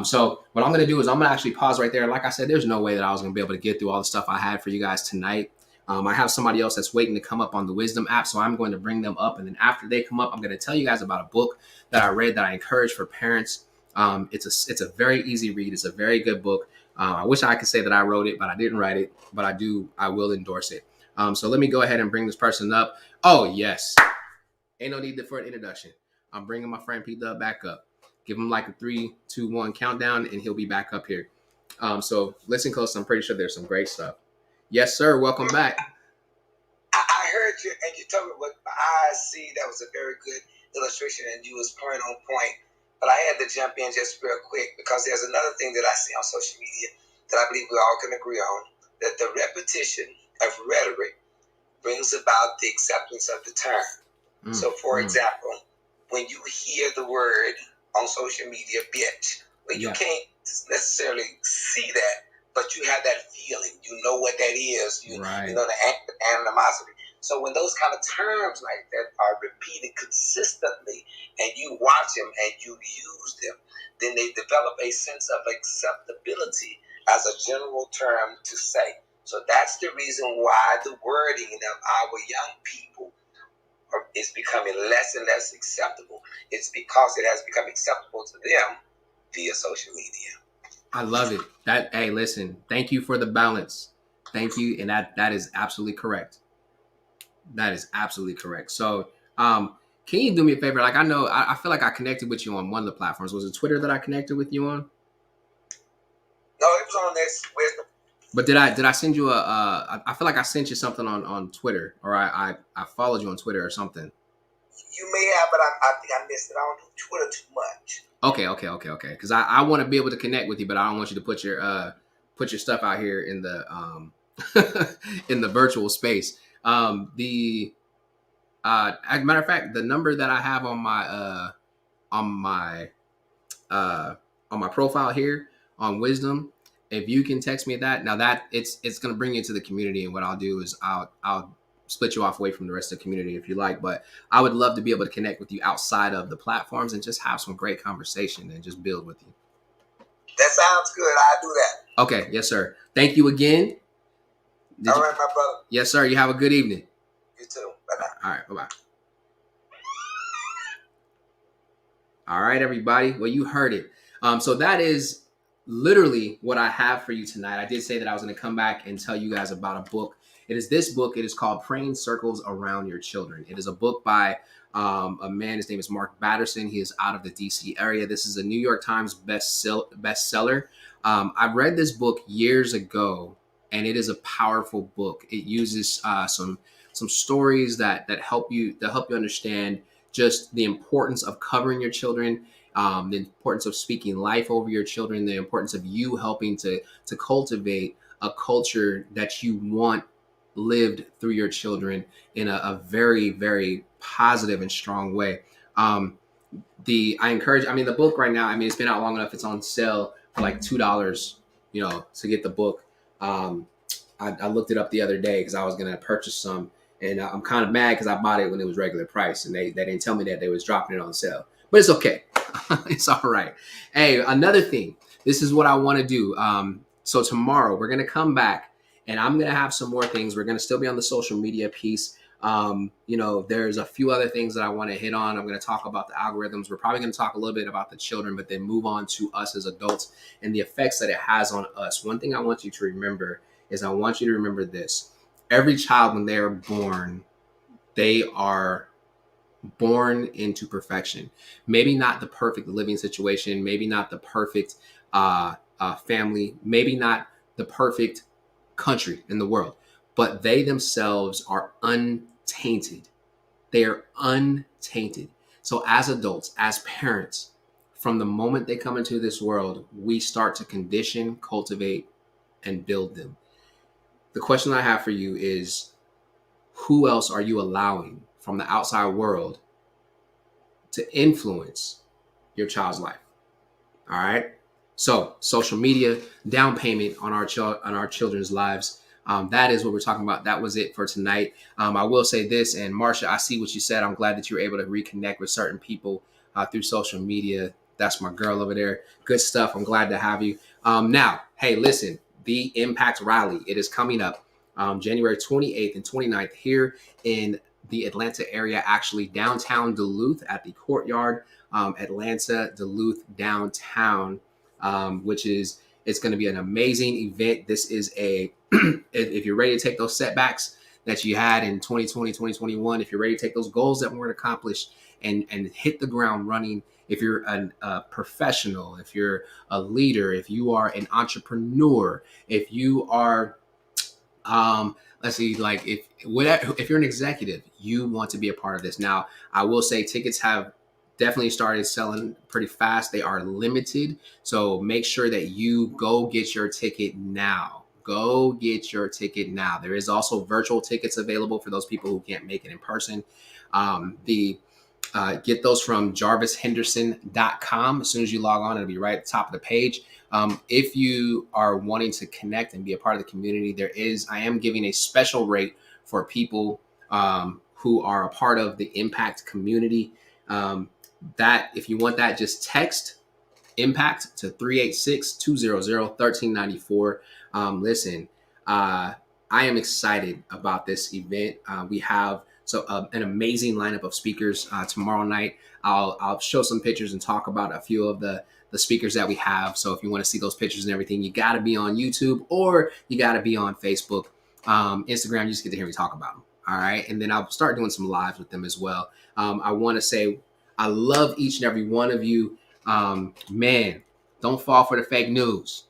So what I'm going to do is I'm going to actually pause right there. Like I said, there's no way that I was going to be able to get through all the stuff I had for you guys tonight. I have somebody else that's waiting to come up on the Wisdom app, so I'm going to bring them up. And then after they come up, I'm going to tell you guys about a book that I read that I encourage for parents. It's a very easy read. It's a very good book. I wish I could say that I wrote it, but I didn't write it. But I will endorse it. So let me go ahead and bring this person up. Oh, yes. Ain't no need for an introduction. I'm bringing my friend P Dub back up. Give him like a 3, 2, 1 countdown, and he'll be back up here. So listen close. I'm pretty sure there's some great stuff. Yes, sir. Welcome back. I heard you, and you told me what my eyes see. That was a very good illustration, and you was point on point. But I had to jump in just real quick because there's another thing that I see on social media that I believe we all can agree on, that the repetition of rhetoric brings about the acceptance of the term. So, for example, when you hear the word on social media, bitch, well, you can't necessarily see that, but you have that feeling. You know what that is. You know the animosity. So when those kind of terms like that are repeated consistently and you watch them and you use them, then they develop a sense of acceptability as a general term to say. So that's the reason why the wording of our young people is becoming less and less acceptable. It's because it has become acceptable to them via social media. I love it. Hey, listen, thank you for the balance. Thank you. And that is absolutely correct. That is absolutely correct. So Can you do me a favor? Like, I know, I feel like I connected with you on one of the platforms. Was it Twitter that I connected with you on? No, it was on this Wisdom. But did I send you I feel like I sent you something on Twitter, or I followed you on Twitter or something. You may have, but I think I missed it. I don't do Twitter too much. Okay. Because I want to be able to connect with you, but I don't want you to put your stuff out here in the in the virtual space. As a matter of fact, the number that I have on my profile here on Wisdom, if you can text me that, now that it's going to bring you to the community, and what I'll do is I'll split you off away from the rest of the community if you like, but I would love to be able to connect with you outside of the platforms and just have some great conversation and just build with you. That sounds good. I'll do that. Okay. Yes, sir. Thank you again. All right, my brother. Yes, sir. You have a good evening. You too. Bye-bye. All right. Bye-bye. All right, everybody. Well, you heard it. So that is literally what I have for you tonight. I did say that I was going to come back and tell you guys about a book. It is this book. It is called Praying Circles Around Your Children. It is a book by a man. His name is Mark Batterson. He is out of the DC area. This is a New York Times bestseller. I read this book years ago, and it is a powerful book. It uses some stories that help you understand just the importance of covering your children, the importance of speaking life over your children, the importance of you helping to cultivate a culture that you want lived through your children in a very, very positive and strong way. I encourage, the book right now, it's been out long enough. It's on sale for like $2, to get the book. I looked it up the other day because I was going to purchase some, and I'm kind of mad because I bought it when it was regular price, and they didn't tell me that they was dropping it on sale, but it's okay. It's all right. Hey, another thing, this is what I want to do. So tomorrow we're going to come back, and I'm going to have some more things. We're going to still be on the social media piece. There's a few other things that I want to hit on. I'm going to talk about the algorithms. We're probably going to talk a little bit about the children, but then move on to us as adults and the effects that it has on us. One thing I want you to remember is I want you to remember this. Every child, when they are born, they are born into perfection. Maybe not the perfect living situation, maybe not the perfect family, maybe not the perfect country in the world, but they themselves are untainted. They are untainted. So as adults, as parents, from the moment they come into this world, we start to condition, cultivate, and build them. The question I have for you is, who else are you allowing from the outside world to influence your child's life? All right. So social media, down payment on our children's lives. That is what we're talking about. That was it for tonight. I will say this, and Marsha, I see what you said. I'm glad that you were able to reconnect with certain people through social media. That's my girl over there. Good stuff. I'm glad to have you. Now, hey, listen, the Impact Rally, it is coming up January 28th and 29th here in the Atlanta area, actually downtown Duluth at the Courtyard, Atlanta, Duluth downtown, which is, it's going to be an amazing event. This is if you're ready to take those setbacks that you had in 2020, 2021, if you're ready to take those goals that weren't accomplished and hit the ground running, if you're a professional, if you're a leader, if you are an entrepreneur, if you are, if you're an executive, you want to be a part of this. Now, I will say tickets have definitely started selling pretty fast. They are limited. So make sure that you go get your ticket now. Go get your ticket now. There is also virtual tickets available for those people who can't make it in person. Get those from jarvishenderson.com. As soon as you log on, it'll be right at the top of the page. If you are wanting to connect and be a part of the community, I am giving a special rate for people who are a part of the Impact community. That if you want that, just text Impact to 386-200-1394. Listen, I am excited about this event. We have an amazing lineup of speakers tomorrow night. I'll show some pictures and talk about a few of the speakers that we have. So if you want to see those pictures and everything, you got to be on YouTube or you got to be on Facebook, Instagram. You just get to hear me talk about them. All right. And then I'll start doing some lives with them as well. I want to say I love each and every one of you. Man, don't fall for the fake news.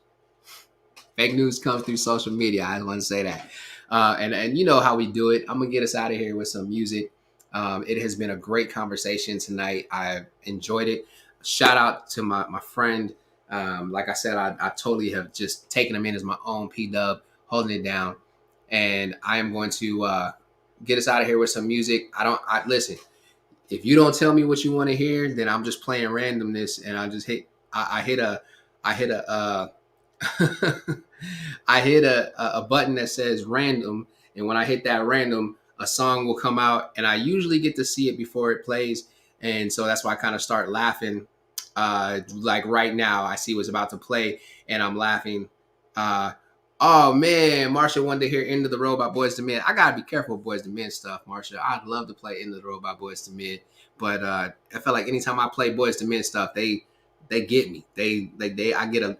Fake news comes through social media. I want to say that. And you know how we do it. I'm going to get us out of here with some music. It has been a great conversation tonight. I enjoyed it. Shout out to my friend. Like I said, I totally have just taken him in as my own P-Dub, holding it down. And I am going to get us out of here with some music. Listen, if you don't tell me what you want to hear, then I'm just playing randomness, and I just hit I hit a button that says random, and when I hit that random, a song will come out, and I usually get to see it before it plays, and so that's why I kind of start laughing. Like right now, I see what's about to play, and I'm laughing. Oh man, Marsha wanted to hear "End of the Road" by Boyz II Men. I gotta be careful with Boyz II Men stuff, Marsha. I'd love to play "End of the Road" by Boyz II Men, but I feel like anytime I play Boyz II Men stuff, they get me. I get a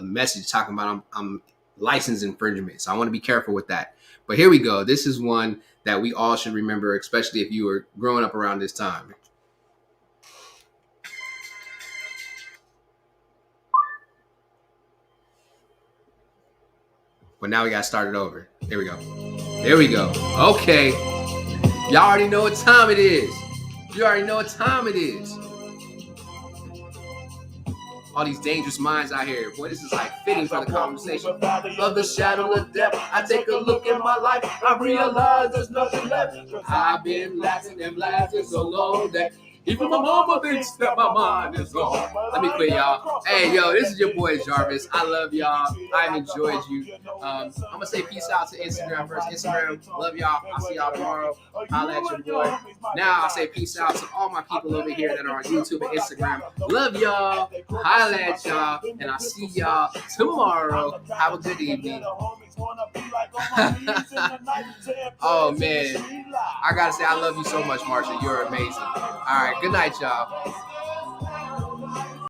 message talking about I'm license infringement. So I want to be careful with that. But here we go. This is one that we all should remember, especially if you were growing up around this time. But now we got to start it over. Here we go. There we go. Okay. Y'all already know what time it is. You already know what time it is. All these dangerous minds out here. Boy, this is like fitting for the conversation. Of the shadow of death, I take a look at my life. I realize there's nothing left. I've been laughing and laughing so long that even my mama thinks that my mind is gone. Let me quit, y'all. Hey, yo, this is your boy Jarvis. I love y'all. I've enjoyed you. I'm going to say peace out to Instagram first. Instagram, love y'all. I'll see y'all tomorrow. Holla at your boy. Now I'll say peace out to all my people over here that are on YouTube and Instagram. Love y'all. Holla at y'all. And I'll see y'all tomorrow. Have a good evening. Oh, man. I got to say, I love you so much, Marsha. You're amazing. All right. Good night, y'all.